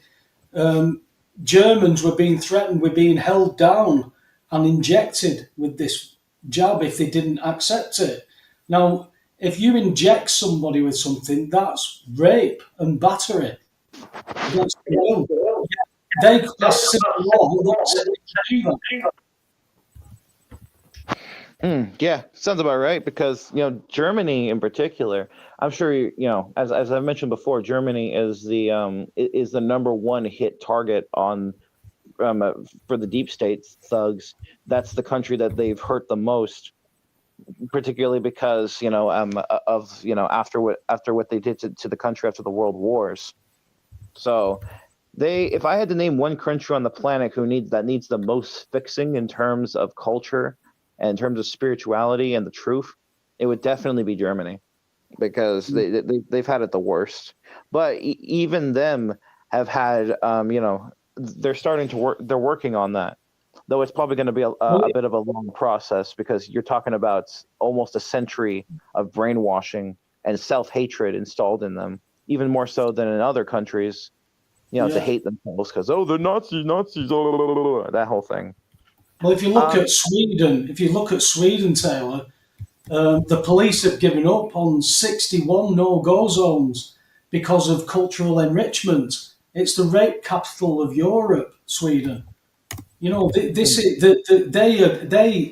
Germans were being threatened with being held down. and injected with this jab if they didn't accept it. Now, if you inject somebody with something, that's rape and battery against the will. They could pass civil law that said they can do that. Yeah, sounds about right. Because Germany in particular, I'm sure as I've mentioned before, Germany is the number one hit target on for the deep state thugs. That's the country that they've hurt the most, particularly because after what they did to the country after the world wars. So if I had to name one country on the planet that needs the most fixing in terms of culture and in terms of spirituality and the truth, it would definitely be Germany, because they've had it the worst. But even them have had they're starting to work. They're working on that, though it's probably going to be a bit of a long process, because you're talking about almost a century of brainwashing and self-hatred installed in them, even more so than in other countries. To hate themselves because they're Nazis, that whole thing. Well, if you look at Sweden, Taylor, the police have given up on 61 no-go zones because of cultural enrichment. It's the rape capital of Europe, Sweden. They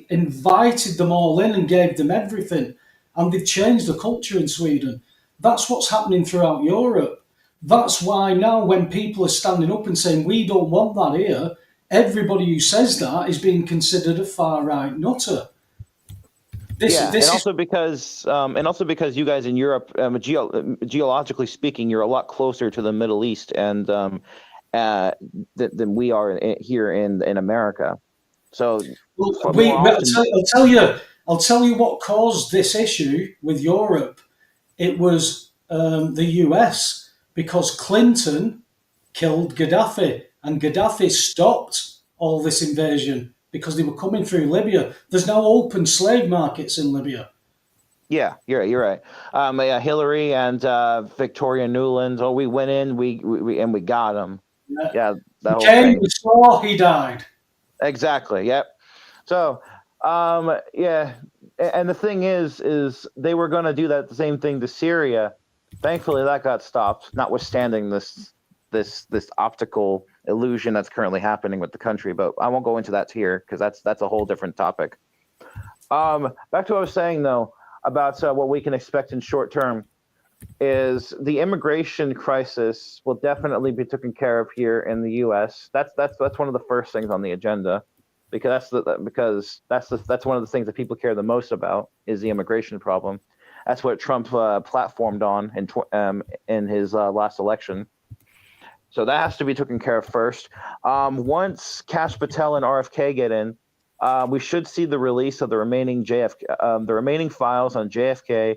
invited them all in and gave them everything, and they've changed the culture in Sweden. That's what's happening throughout Europe. That's why now when people are standing up and saying, we don't want that here, everybody who says that is being considered a far-right nutter. Also because you guys in Europe, geologically speaking, you're a lot closer to the Middle East and than we are here in America. So I'll tell you what caused this issue with Europe. It was the US, because Clinton killed Gaddafi, and Gaddafi stopped all this invasion because they were coming through Libya. There's now open slave markets in Libya. Yeah, you're right. Hillary and Victoria Nuland. Oh, we went in, we got them. Yeah, that whole thing. We saw he died. Exactly. Yep. So, and the thing is they were going to do the same thing to Syria. Thankfully, that got stopped, notwithstanding this optical illusion that's currently happening with the country. But I won't go into that here, because that's a whole different topic. Back to what I was saying, though, about what we can expect in short term is the immigration crisis will definitely be taken care of here in the U.S. That's one of the first things on the agenda, because that's one of the things that people care the most about is the immigration problem. That's what Trump platformed on in his last election. So that has to be taken care of first. Once Kash Patel and RFK get in, we should see the release of the remaining files on JFK,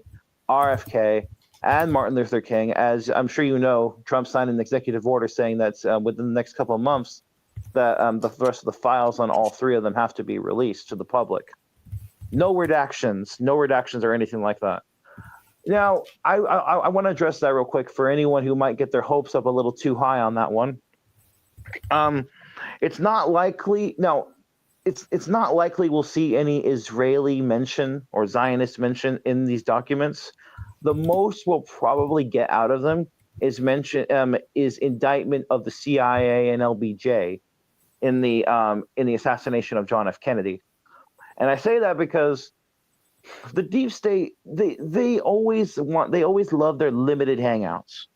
RFK, and Martin Luther King. As I'm sure you know, Trump signed an executive order saying that within the next couple of months, that the rest of the files on all three of them have to be released to the public. No redactions or anything like that. Now, I want to address that real quick for anyone who might get their hopes up a little too high on that one. It's not likely. No, it's not likely we'll see any Israeli mention or Zionist mention in these documents. The most we'll probably get out of them is indictment of the CIA and LBJ in the assassination of John F. Kennedy. And I say that because the deep state, they always love their limited hangouts.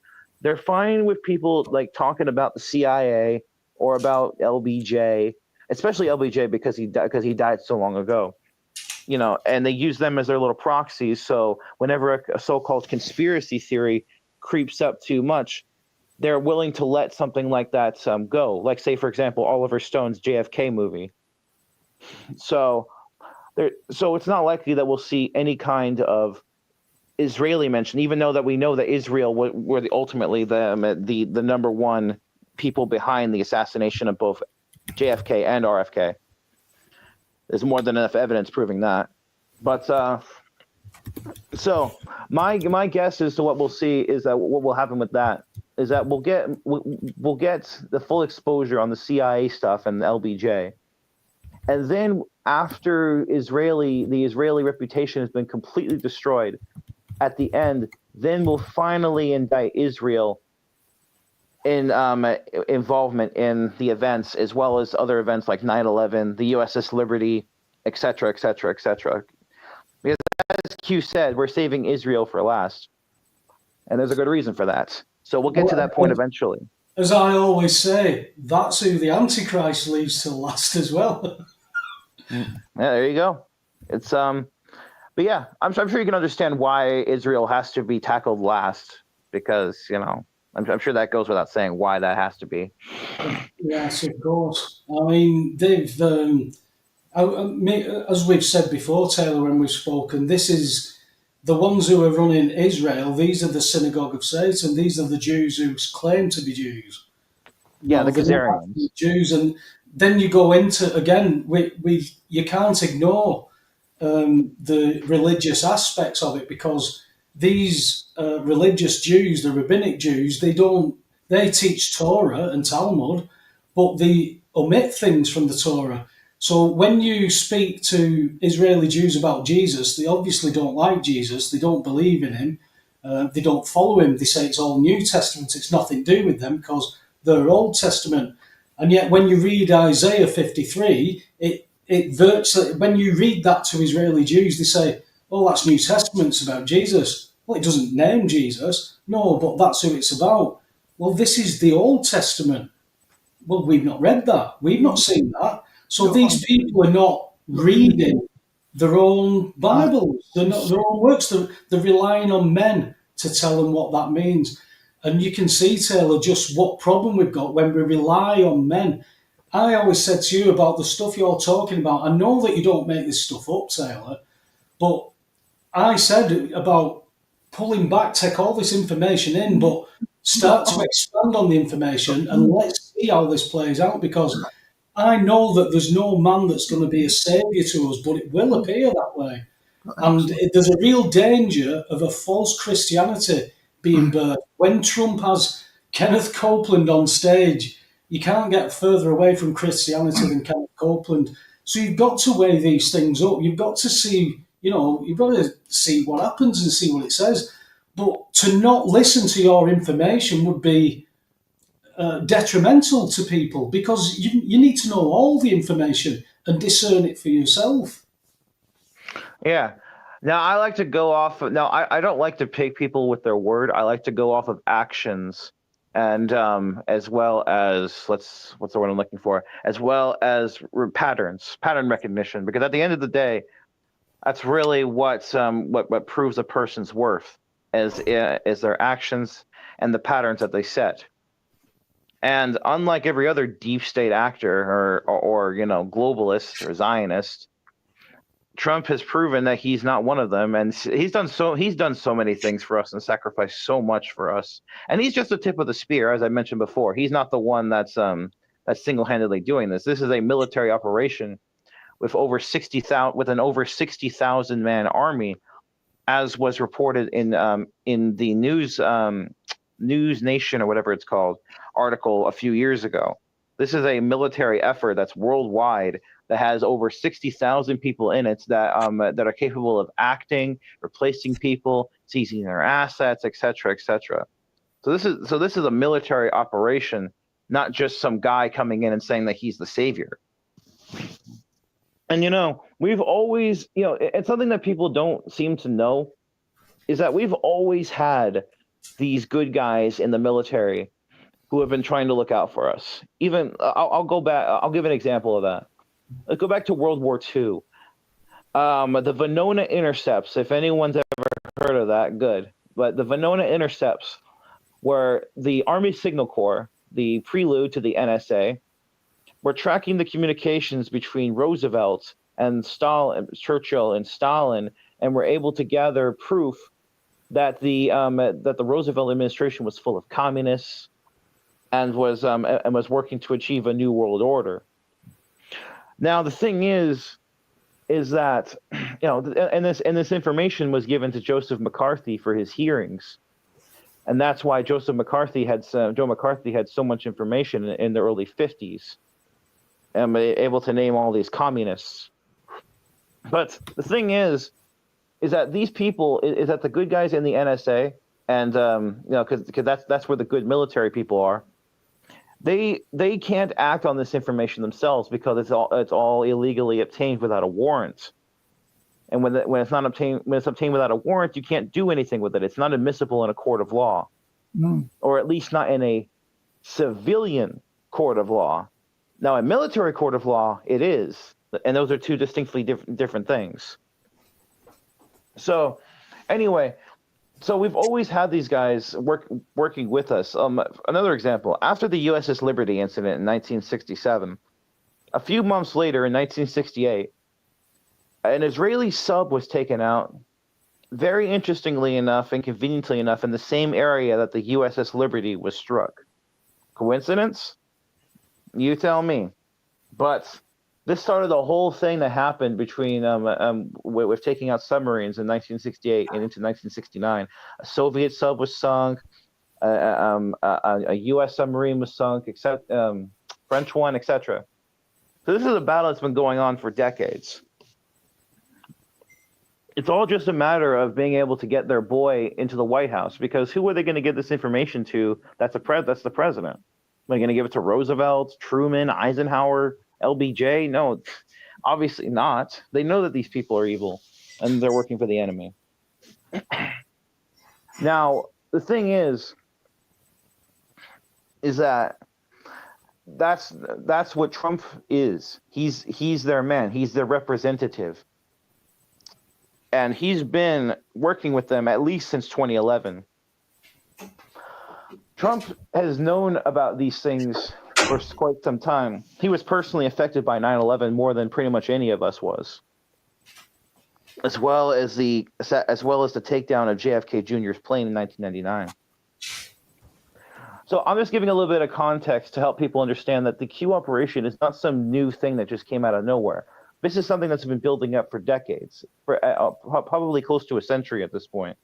They're fine with people like talking about the CIA or about LBJ, especially LBJ because he died so long ago. And they use them as their little proxies. So whenever a so-called conspiracy theory creeps up too much, they're willing to let something like that go. Like, say, for example, Oliver Stone's JFK movie. So it's not likely that we'll see any kind of Israeli mention, even though that we know that Israel were ultimately the number one people behind the assassination of both JFK and RFK. There's more than enough evidence proving that. But so my guess as to what we'll see is that what will happen with that is that we'll get the full exposure on the CIA stuff and the LBJ. And then after the Israeli reputation has been completely destroyed, at the end, then we'll finally indict Israel in involvement in the events, as well as other events like 9/11, the USS Liberty, etc., etc., etc. Because as Q said, we're saving Israel for last, and there's a good reason for that. So we'll get to that point eventually. As I always say, that's who the Antichrist leaves till last as well. Yeah, there you go. It's but yeah, I'm sure you can understand why Israel has to be tackled last, because I'm sure that goes without saying why that has to be. Yes, of course. I mean, they've, as we've said before, Taylor, when we've spoken, this is the ones who are running Israel. These are the synagogue of Satan. These are the Jews who claim to be Jews. Yeah, the they're not Khazarians. actually Jews, and then you go into again. You can't ignore the religious aspects of it, because these religious Jews, the rabbinic Jews, they teach Torah and Talmud, but they omit things from the Torah. So when you speak to Israeli Jews about Jesus, they obviously don't like Jesus. They don't believe in him. They don't follow him. They say it's all New Testament. It's nothing to do with them because they're Old Testament. And yet, when you read Isaiah 53, it virtually, when you read that to Israeli Jews, they say, "Oh, that's New Testament. It's about Jesus." Well, it doesn't name Jesus. No, but that's who it's about. Well, this is the Old Testament. Well, we've not read that. We've not seen that. So these people are not reading their own Bibles. They're not their own works. They're relying on men to tell them what that means. And you can see, Taylor, just what problem we've got when we rely on men. I always said to you about the stuff you're talking about. I know that you don't make this stuff up, Taylor, but I said about pulling back, take all this information in, but start to expand on the information and let's see how this plays out, because I know that there's no man that's going to be a saviour to us, but it will appear that way. And there's a real danger of a false Christianity being birthed. When Trump has Kenneth Copeland on stage, you can't get further away from Christianity than Kenneth Copeland. So you've got to weigh these things up. You've got to see, you've got to see what happens and see what it says. But to not listen to your information would be detrimental to people, because you need to know all the information and discern it for yourself. Yeah. Now I like to go off. Now I don't like to pick people with their word. I like to go off of actions, and as well as what's the word I'm looking for? As well as pattern recognition. Because at the end of the day, that's really what proves a person's worth, is their actions and the patterns that they set. And unlike every other deep state actor or globalist or Zionist, Trump has proven that he's not one of them, and he's done so many things for us and sacrificed so much for us. And he's just the tip of the spear, as I mentioned before. He's not the one that's single-handedly doing this. This is a military operation with an over 60,000 man army, as was reported in the News Nation or whatever it's called article a few years ago. This is a military effort that's worldwide, that has over 60,000 people in it that are capable of acting, replacing people, seizing their assets, etc., etc. So this is a military operation, not just some guy coming in and saying that he's the savior. And we've always, it's something that people don't seem to know, is that we've always had these good guys in the military who have been trying to look out for us. Even I'll go back. I'll give an example of that. Let's go back to World War II. The Venona intercepts, if anyone's ever heard of that, good. But the Venona intercepts were the Army Signal Corps, the prelude to the NSA, were tracking the communications between Roosevelt and Churchill and Stalin, and were able to gather proof that the Roosevelt administration was full of communists and was working to achieve a new world order. Now the thing is that and this information was given to Joseph McCarthy for his hearings, and that's why Joe McCarthy had so much information in the early 50s. am able to name all these communists. But the thing is that these people is that the good guys in the NSA, and because that's where the good military people are. They can't act on this information themselves because it's all illegally obtained without a warrant. And when it's obtained without a warrant, you can't do anything with it. It's not admissible in a court of law, or at least not in a civilian court of law. Now, a military court of law, it is, and those are two distinctly different things. So, anyway, so we've always had these guys working with us. Another example: after the USS Liberty incident in 1967, a few months later, in 1968, an Israeli sub was taken out. Very interestingly enough, and conveniently enough, in the same area that the USS Liberty was struck. Coincidence? You tell me. But this started the whole thing that happened between with taking out submarines in 1968 and into 1969. A Soviet sub was sunk, a U.S. submarine was sunk, except French one, etc. So this is a battle that's been going on for decades. It's all just a matter of being able to get their boy into the White House, because who are they going to give this information to? That's the president. Are they going to give it to Roosevelt, Truman, Eisenhower, LBJ? No, obviously not. They know that these people are evil and they're working for the enemy. Now, the thing is that that's what Trump is. He's their man. He's their representative. And he's been working with them at least since 2011. Trump has known about these things for quite some time. He was personally affected by 9/11 more than pretty much any of us was, as well as the takedown of JFK Jr.'s plane in 1999. So I'm just giving a little bit of context to help people understand that the Q operation is not some new thing that just came out of nowhere. This is something that's been building up for decades, for probably close to a century at this point.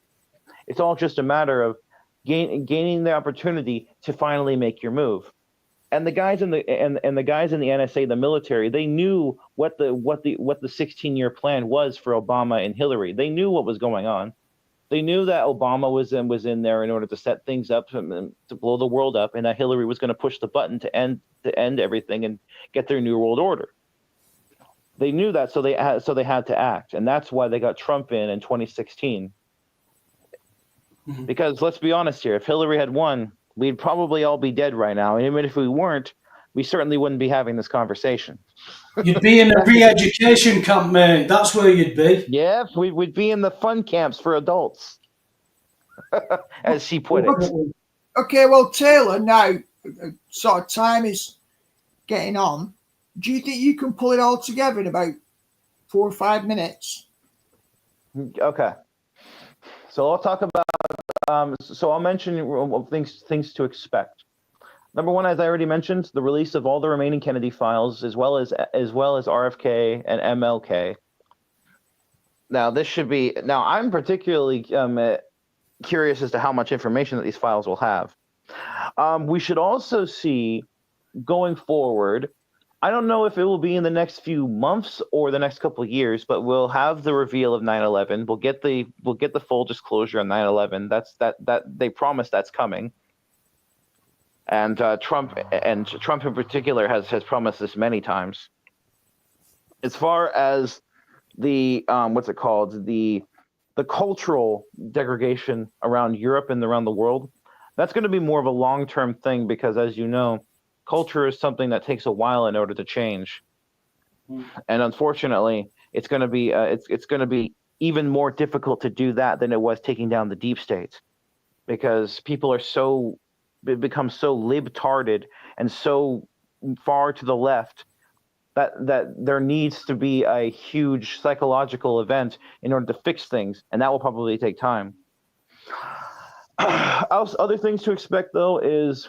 It's all just a matter of gaining the opportunity to finally make your move. And the guys in the NSA, the military, they knew what the 16-year plan was for Obama and Hillary. They knew what was going on. They knew that Obama was in there in order to set things up to blow the world up, and that Hillary was going to push the button to end everything and get their new world order. They knew that, so they had to act, and that's why they got Trump in 2016. Because let's be honest here, if Hillary had won, we'd probably all be dead right now, and even if we weren't, we certainly wouldn't be having this conversation. You'd be in a re-education camp, mate. That's where you'd be. Yeah, we'd be in the fun camps for adults, as she put it. Okay, well, Taylor, now sort of time is getting on. Do you think you can pull it all together in about 4 or 5 minutes? Okay. So I'll talk about. So I'll mention things to expect. Number one, as I already mentioned, the release of all the remaining Kennedy files, as well as RFK and MLK. Now this should be. Now I'm particularly curious as to how much information that these files will have. We should also see going forward. I don't know if it will be in the next few months or the next couple of years, but we'll have the reveal of 9/11. We'll get the full disclosure on 9/11. That they promise that's coming. And Trump in particular has promised this many times. As far as the the cultural degradation around Europe and around the world, that's going to be more of a long-term thing, because as you know, culture is something that takes a while in order to change, and unfortunately, it's going to be even more difficult to do that than it was taking down the deep state, because people are become so libtarded and so far to the left that there needs to be a huge psychological event in order to fix things, and that will probably take time. Other things to expect, though, is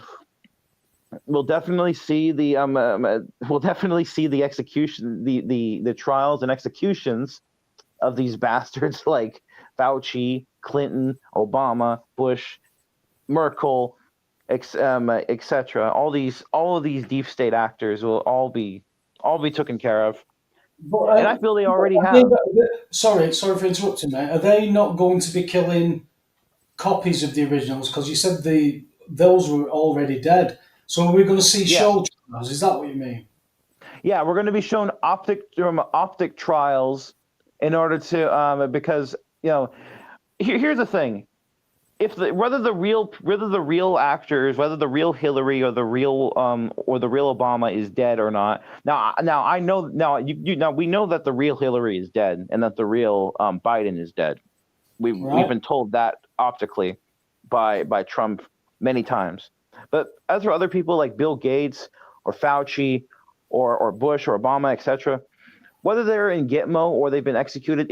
we'll definitely see the execution, the trials and executions of these bastards like Fauci, Clinton, Obama, Bush, Merkel, etc. All of these deep state actors will all be all be taken care of. But, And I feel they already are they- have. sorry for interrupting, mate. Are they not going to be killing copies of the originals? Because you said those were already dead. So are we going to see Yeah. show trials? Is that what you mean? Yeah, we're going to be shown optic trials in order to because here's the thing. If whether the real actors, whether the real Hillary or the real Obama is dead or not. Now I know now we know that the real Hillary is dead and that the real Biden is dead. We've Right. been told that optically by Trump many times. But as for other people like Bill Gates or Fauci or Bush or Obama, etc., whether they're in Gitmo or they've been executed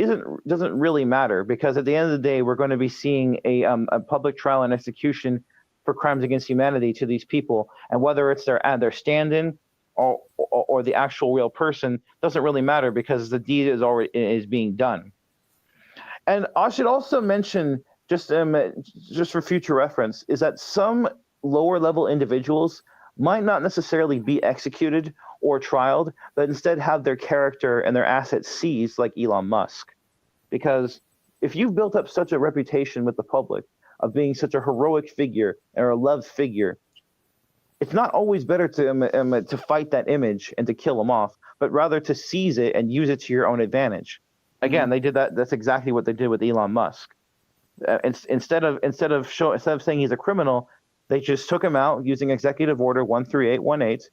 doesn't really matter, because at the end of the day, we're going to be seeing a public trial and execution for crimes against humanity to these people, and whether it's their stand-in or the actual real person doesn't really matter, because the deed is being done. And I should also mention, just for future reference, is that some lower level individuals might not necessarily be executed or trialed, but instead have their character and their assets seized, like Elon Musk. Because if you've built up such a reputation with the public of being such a heroic figure or a loved figure, it's not always better to fight that image and to kill them off, but rather to seize it and use it to your own advantage. Again, they did that. That's exactly what they did with Elon Musk. Instead of saying he's a criminal, they just took him out using Executive Order 13818.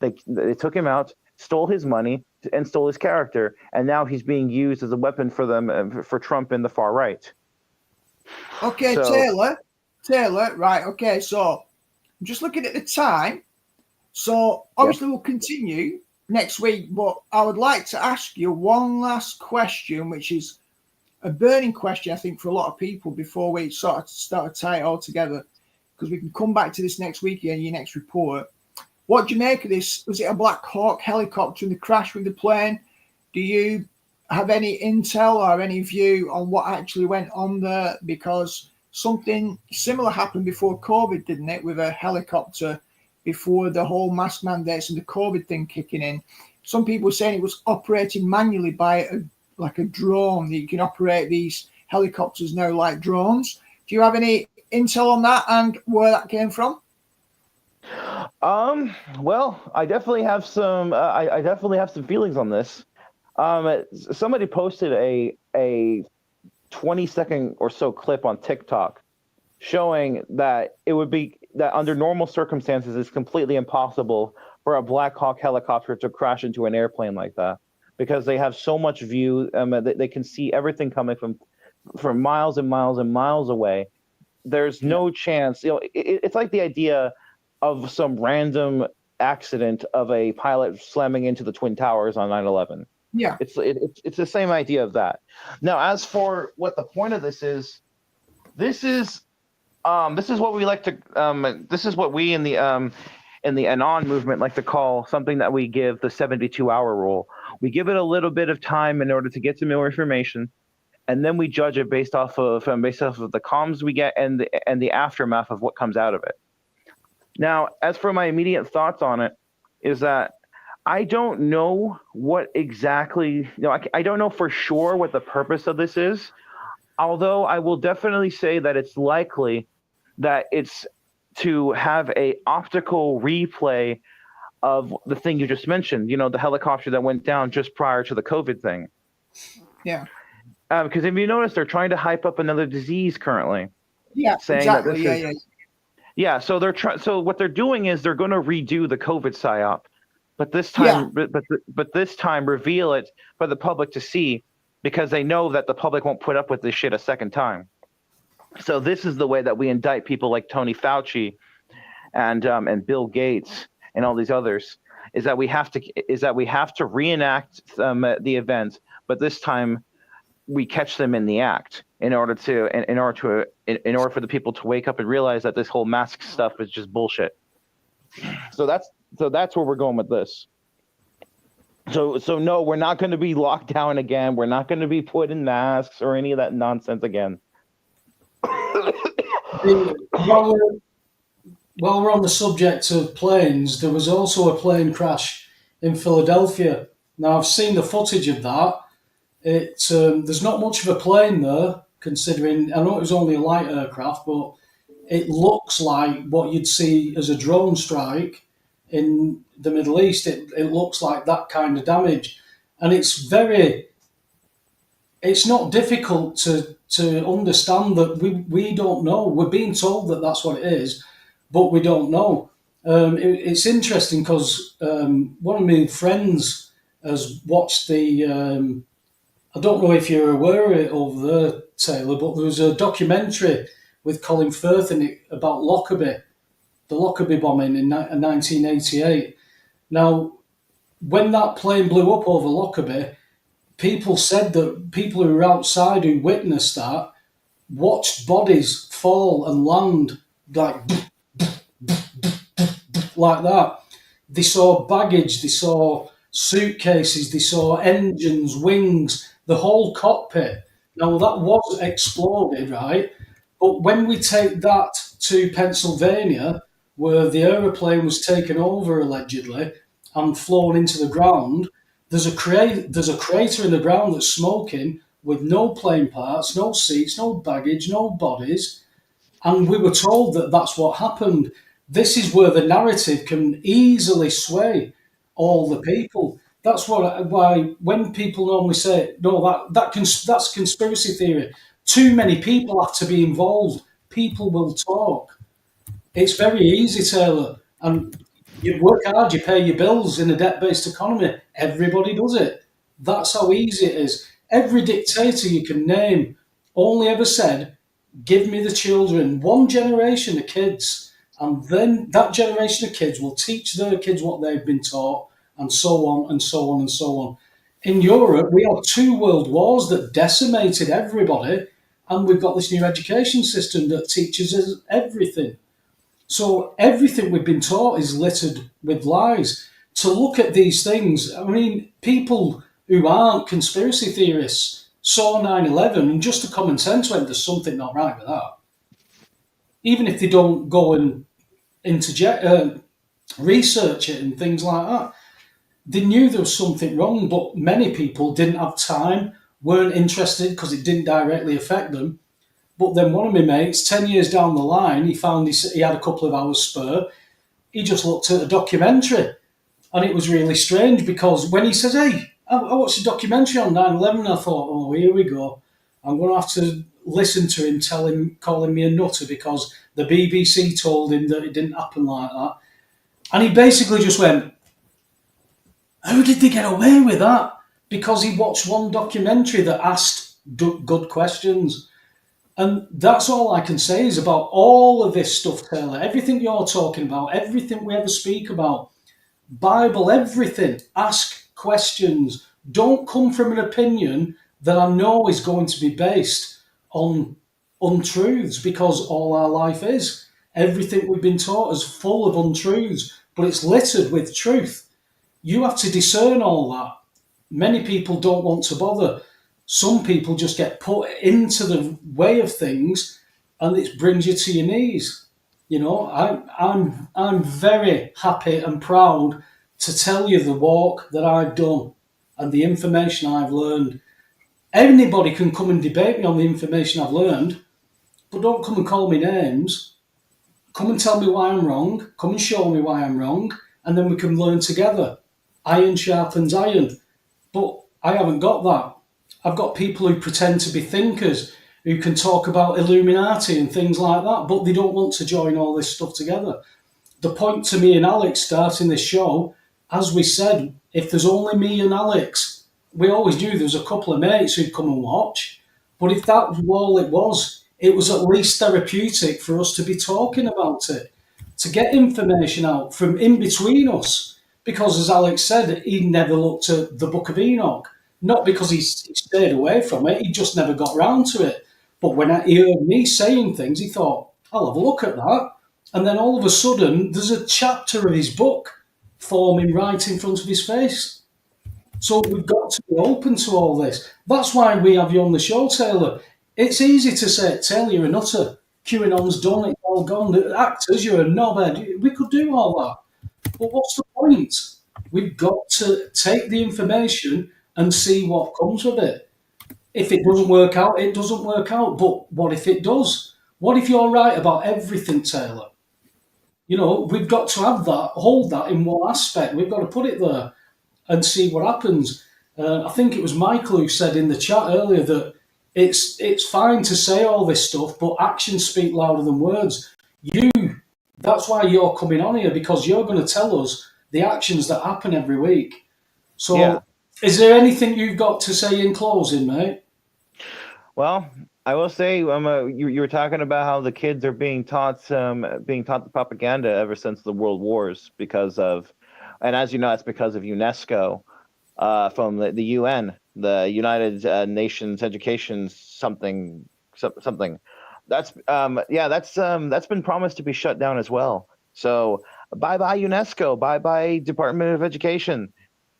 They took him out, stole his money, and stole his character, and now he's being used as a weapon for them, for Trump and the far right. Okay, So, Taylor, right? Okay, so I'm just looking at the time. So obviously we'll continue next week, but I would like to ask you one last question, which is a burning question, I think, for a lot of people before we sort of start to tie it all together, because we can come back to this next week in your next report. What do you make of this? Was it a Black Hawk helicopter in the crash with the plane? Do you have any intel or any view on what actually went on there? Because something similar happened before COVID, didn't it, with a helicopter before the whole mask mandates and the COVID thing kicking in. Some people were saying it was operated manually by a drone, that you can operate these helicopters now like drones. Do you have any intel on that and where that came from? well, I definitely have some. I definitely have some feelings on this. Somebody posted a 20-second or so clip on TikTok showing that it would be that under normal circumstances it's completely impossible for a Black Hawk helicopter to crash into an airplane like that, because they have so much view. They can see everything coming from miles and miles and miles away. There's no chance. It's like the idea of some random accident of a pilot slamming into the Twin Towers on 9/11. Yeah. It's the same idea of that. Now, as for what the point of this is what we like to this is what we in the Anon movement like to call something that we give the 72-hour rule. We give it a little bit of time in order to get some more information, and then we judge it based off of the comms we get and the aftermath of what comes out of it. Now, as for my immediate thoughts on it, is that I don't know what exactly, I don't know for sure what the purpose of this is, although I will definitely say that it's likely that it's to have a optical replay of the thing you just mentioned, the helicopter that went down just prior to the COVID thing. Yeah. Because if you notice, they're trying to hype up another disease currently. Yeah, saying exactly. That this is, yeah, so so what they're doing is they're going to redo the COVID psyop, but this time, but this time reveal it for the public to see, because they know that the public won't put up with this shit a second time. So this is the way that we indict people like Tony Fauci and Bill Gates and all these others, is that we have to reenact the event, but this time we catch them in the act in order for the people to wake up and realize that this whole mask stuff is just bullshit. So that's where we're going with this. So no, we're not going to be locked down again. We're not going to be put in masks or any of that nonsense again. While we're on the subject of planes, there was also a plane crash in Philadelphia. Now I've seen the footage of that. There's not much of a plane there, considering I know it was only a light aircraft, but it looks like what you'd see as a drone strike in the Middle East. It looks like that kind of damage, and it's not difficult to understand that we don't know. We're being told that that's what it is, but we don't know. It's interesting because one of my friends has watched the. I don't know if you're aware of it over there, Taylor, but there was a documentary with Colin Firth in it about Lockerbie, the Lockerbie bombing in 1988. Now, when that plane blew up over Lockerbie, people said that people who were outside who witnessed that watched bodies fall and land like that. They saw baggage, they saw suitcases, they saw engines, wings, the whole cockpit. Now that was exploded, right? But when we take that to Pennsylvania, where the aeroplane was taken over allegedly and flown into the ground, there's a crater in the ground that's smoking with no plane parts, no seats, no baggage, no bodies. And we were told that that's what happened. This is where the narrative can easily sway all the people. That's why when people normally say, no, that's conspiracy theory. Too many people have to be involved. People will talk. It's very easy, Taylor. And you work hard, you pay your bills in a debt-based economy. Everybody does it. That's how easy it is. Every dictator you can name only ever said, give me the children, one generation of kids, and then that generation of kids will teach their kids what they've been taught, and so on and so on and so on. In Europe, we had 2 world wars that decimated everybody, and we've got this new education system that teaches us everything. So everything we've been taught is littered with lies. To look at these things, I mean, people who aren't conspiracy theorists saw 9/11 and just a common sense went, there's something not right with that. Even if they don't go and research it and things like that, they knew there was something wrong, but many people didn't have time, weren't interested because it didn't directly affect them. But then one of my mates, 10 years down the line, he had a couple of hours spare. He just looked at a documentary. And it was really strange because when he says, hey, I watched a documentary on 9/11, I thought, oh, here we go. I'm going to have to listen to him calling me a nutter because the BBC told him that it didn't happen like that. And he basically just went, how did they get away with that? Because he watched one documentary that asked good questions. And that's all I can say is about all of this stuff, Taylor. Everything you're talking about, everything we ever speak about, Bible, everything. Ask questions. Don't come from an opinion that I know is going to be based on untruths, because all our life is. Everything we've been taught is full of untruths, but it's littered with truth. You have to discern all that. Many people don't want to bother. Some people just get put into the way of things, and it brings you to your knees. You know, I'm very happy and proud to tell you the walk that I've done and the information I've learned. Anybody can come and debate me on the information I've learned, but don't come and call me names. Come and tell me why I'm wrong. Come and show me why I'm wrong, and then we can learn together. Iron sharpens iron. But I haven't got that. I've got people who pretend to be thinkers, who can talk about Illuminati and things like that, but they don't want to join all this stuff together. The point to me and Alex starting this show, as we said, if there's only me and Alex, we always knew there was a couple of mates who'd come and watch, but if that was all it was at least therapeutic for us to be talking about it, to get information out from in between us, because as Alex said, he never looked at the Book of Enoch. Not because he stayed away from it, he just never got round to it. But when he heard me saying things, he thought, I'll have a look at that. And then all of a sudden, there's a chapter of his book forming right in front of his face. So we've got to be open to all this. That's why we have you on the show, Taylor. It's easy to say, Taylor, you're a nutter. QAnon's done, it's all gone. The actors, you're a knobhead. We could do all that. But what's the point? We've got to take the information and see what comes of it. If it doesn't work out, it doesn't work out. But what if it does? What if you're right about everything, Taylor? We've got to hold that in one aspect. We've got to put it there and see what happens. I think it was Michael who said in the chat earlier that it's fine to say all this stuff, but actions speak louder than words. That's why you're coming on here, because you're going to tell us the actions that happen every week. So, Yeah. Is there anything you've got to say in closing, mate? Well, I will say, you were talking about how the kids are being taught the propaganda ever since the World Wars and as you know, that's because of UNESCO, from the UN, the United Nations Education something. That's that's been promised to be shut down as well. So bye bye UNESCO, bye bye Department of Education.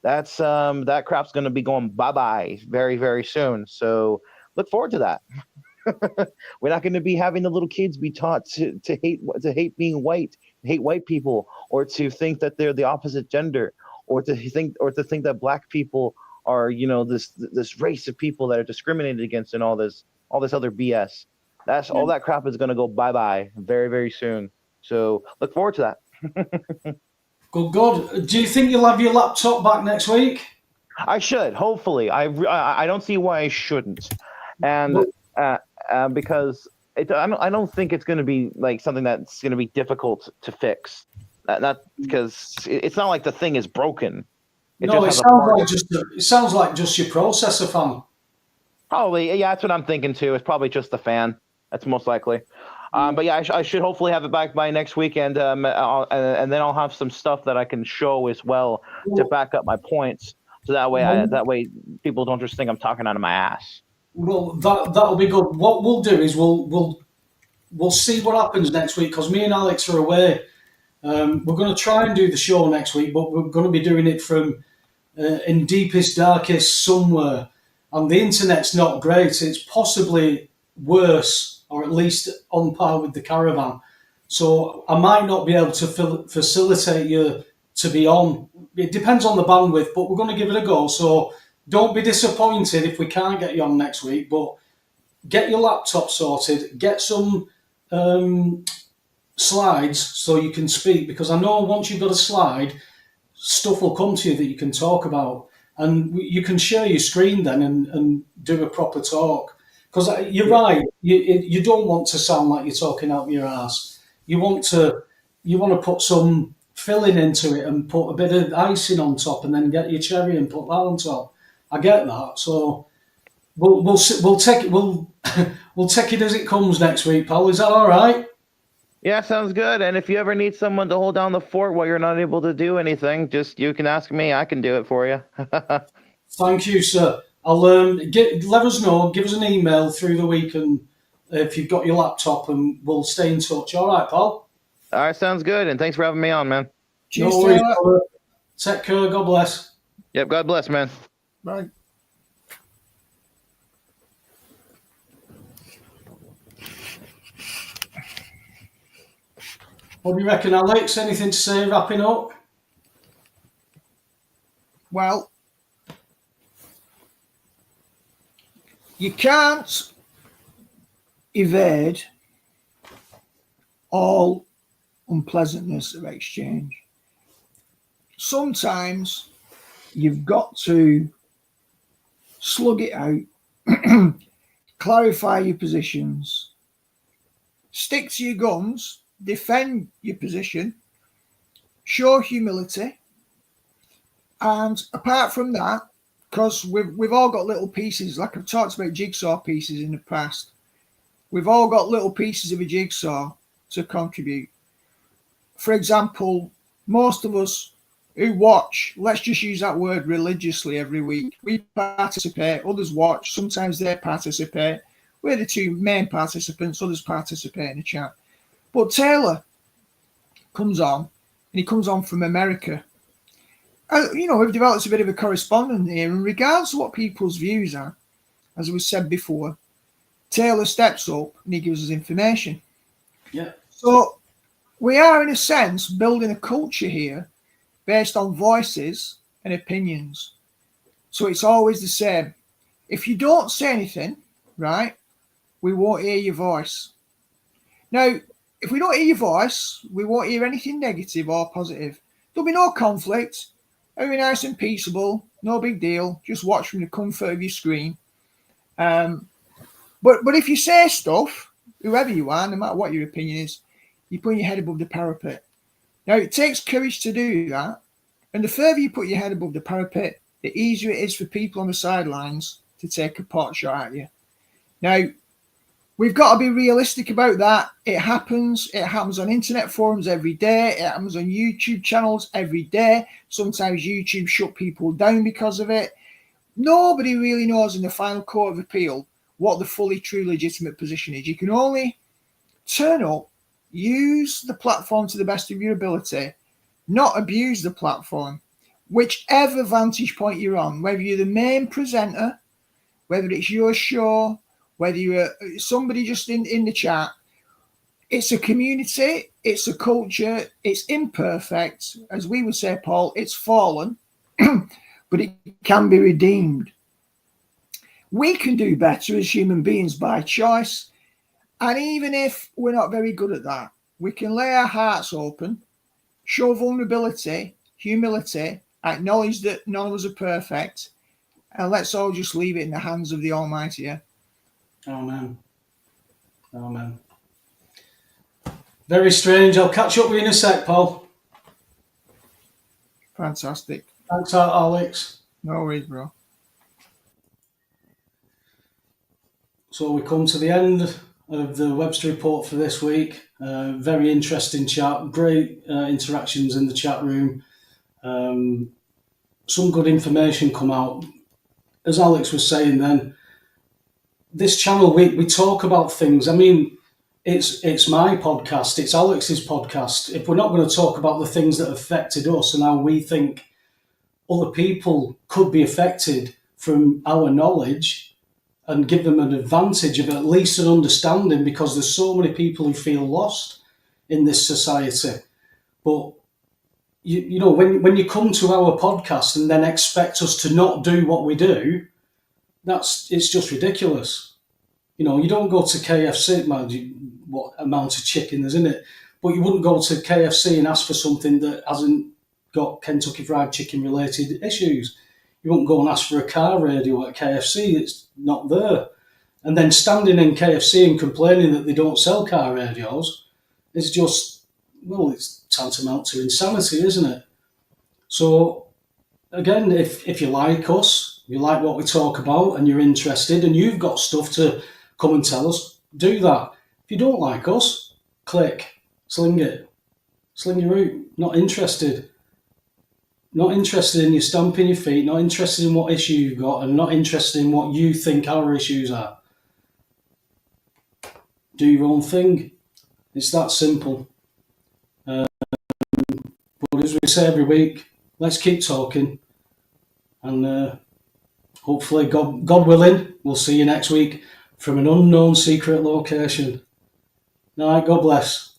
That crap's going to be going bye bye very, very soon. So look forward to that. We're not going to be having the little kids be taught to hate being white, hate white people, or to think that they're the opposite gender, or to think that black people are, this race of people that are discriminated against, and all this other BS. All that crap is going to go bye bye very, very soon. So look forward to that. Good. Do you think you'll have your laptop back next week? I should, hopefully. I don't see why I shouldn't, and because I don't think it's going to be like something that's going to be difficult to fix. Not because it's not like the thing is broken. It sounds like just your processor fan. Probably, yeah. That's what I'm thinking too. It's probably just the fan. That's most likely. But yeah, I should hopefully have it back by next weekend, and then I'll have some stuff that I can show as well to back up my points. So that way people don't just think I'm talking out of my ass. Well, that'll be good. What we'll do is we'll see what happens next week, because me and Alex are away. We're going to try and do the show next week, but we're going to be doing it from in deepest, darkest somewhere, and the internet's not great. It's possibly worse, or at least on par with the caravan. So I might not be able to facilitate you to be on. It depends on the bandwidth, but we're going to give it a go. So don't be disappointed if we can't get you on next week, but get your laptop sorted, get some slides so you can speak, because I know once you've got a slide, stuff will come to you that you can talk about, and you can share your screen then and do a proper talk. Because you're right, you don't want to sound like you're talking out your ass. You want to put some filling into it and put a bit of icing on top, and then get your cherry and put that on top. I get that. So we'll take it we'll take it as it comes next week, pal. Is that all right? Yeah, sounds good. And if you ever need someone to hold down the fort while you're not able to do anything, you can ask me. I can do it for you. Thank you, sir. I'll let us know. Give us an email through the week, and if you've got your laptop, and we'll stay in touch. All right, pal. All right, sounds good. And thanks for having me on, man. Cheers, no worries, brother. Take care. God bless. Yep. God bless, man. Bye. What do you reckon, Alex? Anything to say wrapping up? Well, you can't evade all unpleasantness of exchange. Sometimes you've got to slug it out, clarify your positions, stick to your guns, defend your position, show humility, and apart from that, because we've all got little pieces, like I've talked about jigsaw pieces in the past, we've all got little pieces of a jigsaw to contribute. For example, most of us who watch, let's just use that word religiously every week, we participate, others watch, sometimes they participate. We're the two main participants, others participate in the chat. But Taylor comes on, and he comes on from America. We've developed a bit of a correspondence here, and regardless of what people's views are, as we said before, Taylor steps up and he gives us information. Yeah. So we are, in a sense, building a culture here based on voices and opinions. So it's always the same. If you don't say anything, right, we won't hear your voice. Now, if we don't hear your voice, we won't hear anything negative or positive. There'll be no conflict. It'll be nice and peaceable. No big deal. Just watch from the comfort of your screen. But if you say stuff, whoever you are, no matter what your opinion is, you put your head above the parapet. Now, it takes courage to do that. And the further you put your head above the parapet, the easier it is for people on the sidelines to take a pot shot at you. Now, we've got to be realistic about that. It happens. It happens on internet forums every day. It happens on YouTube channels every day. Sometimes YouTube shut people down because of it. Nobody really knows in the final court of appeal what the fully true legitimate position is. You can only turn up, use the platform to the best of your ability, not abuse the platform. Whichever vantage point you're on, whether you're the main presenter, whether it's your show, whether you're somebody just in the chat, it's a community, it's a culture, it's imperfect. As we would say, Paul, it's fallen, but it can be redeemed. We can do better as human beings by choice. And even if we're not very good at that, we can lay our hearts open, show vulnerability, humility, acknowledge that none of us are perfect, and let's all just leave it in the hands of the Almighty. Yeah? Amen. Amen. Very strange. I'll catch up with you in a sec, Paul. Fantastic. Thanks, Alex. No worries, bro. So we come to the end of the Webster report for this week. Very interesting chat. Great interactions in the chat room. Some good information come out. As Alex was saying then, this channel, we talk about things. I mean, it's my podcast, it's Alex's podcast. If we're not going to talk about the things that affected us and how we think other people could be affected from our knowledge and give them an advantage of at least an understanding, because there's so many people who feel lost in this society. But you know, when you come to our podcast and then expect us to not do what we do, it's just ridiculous. You know, you don't go to KFC, what amount of chicken there's in it, but you wouldn't go to KFC and ask for something that hasn't got Kentucky Fried Chicken related issues. You won't go and ask for a car radio at KFC, it's not there. And then standing in KFC and complaining that they don't sell car radios is just, well, it's tantamount to insanity, isn't it? So, again, if you like us, you like what we talk about and you're interested and you've got stuff to come and tell us, do that. If you don't like us, click, sling it. Sling your route. Not interested. Not interested in you stamping your feet, not interested in what issue you've got, and not interested in what you think our issues are. Do your own thing. It's that simple. But as we say every week, let's keep talking. And hopefully, God willing, we'll see you next week from an unknown secret location. All right, God bless.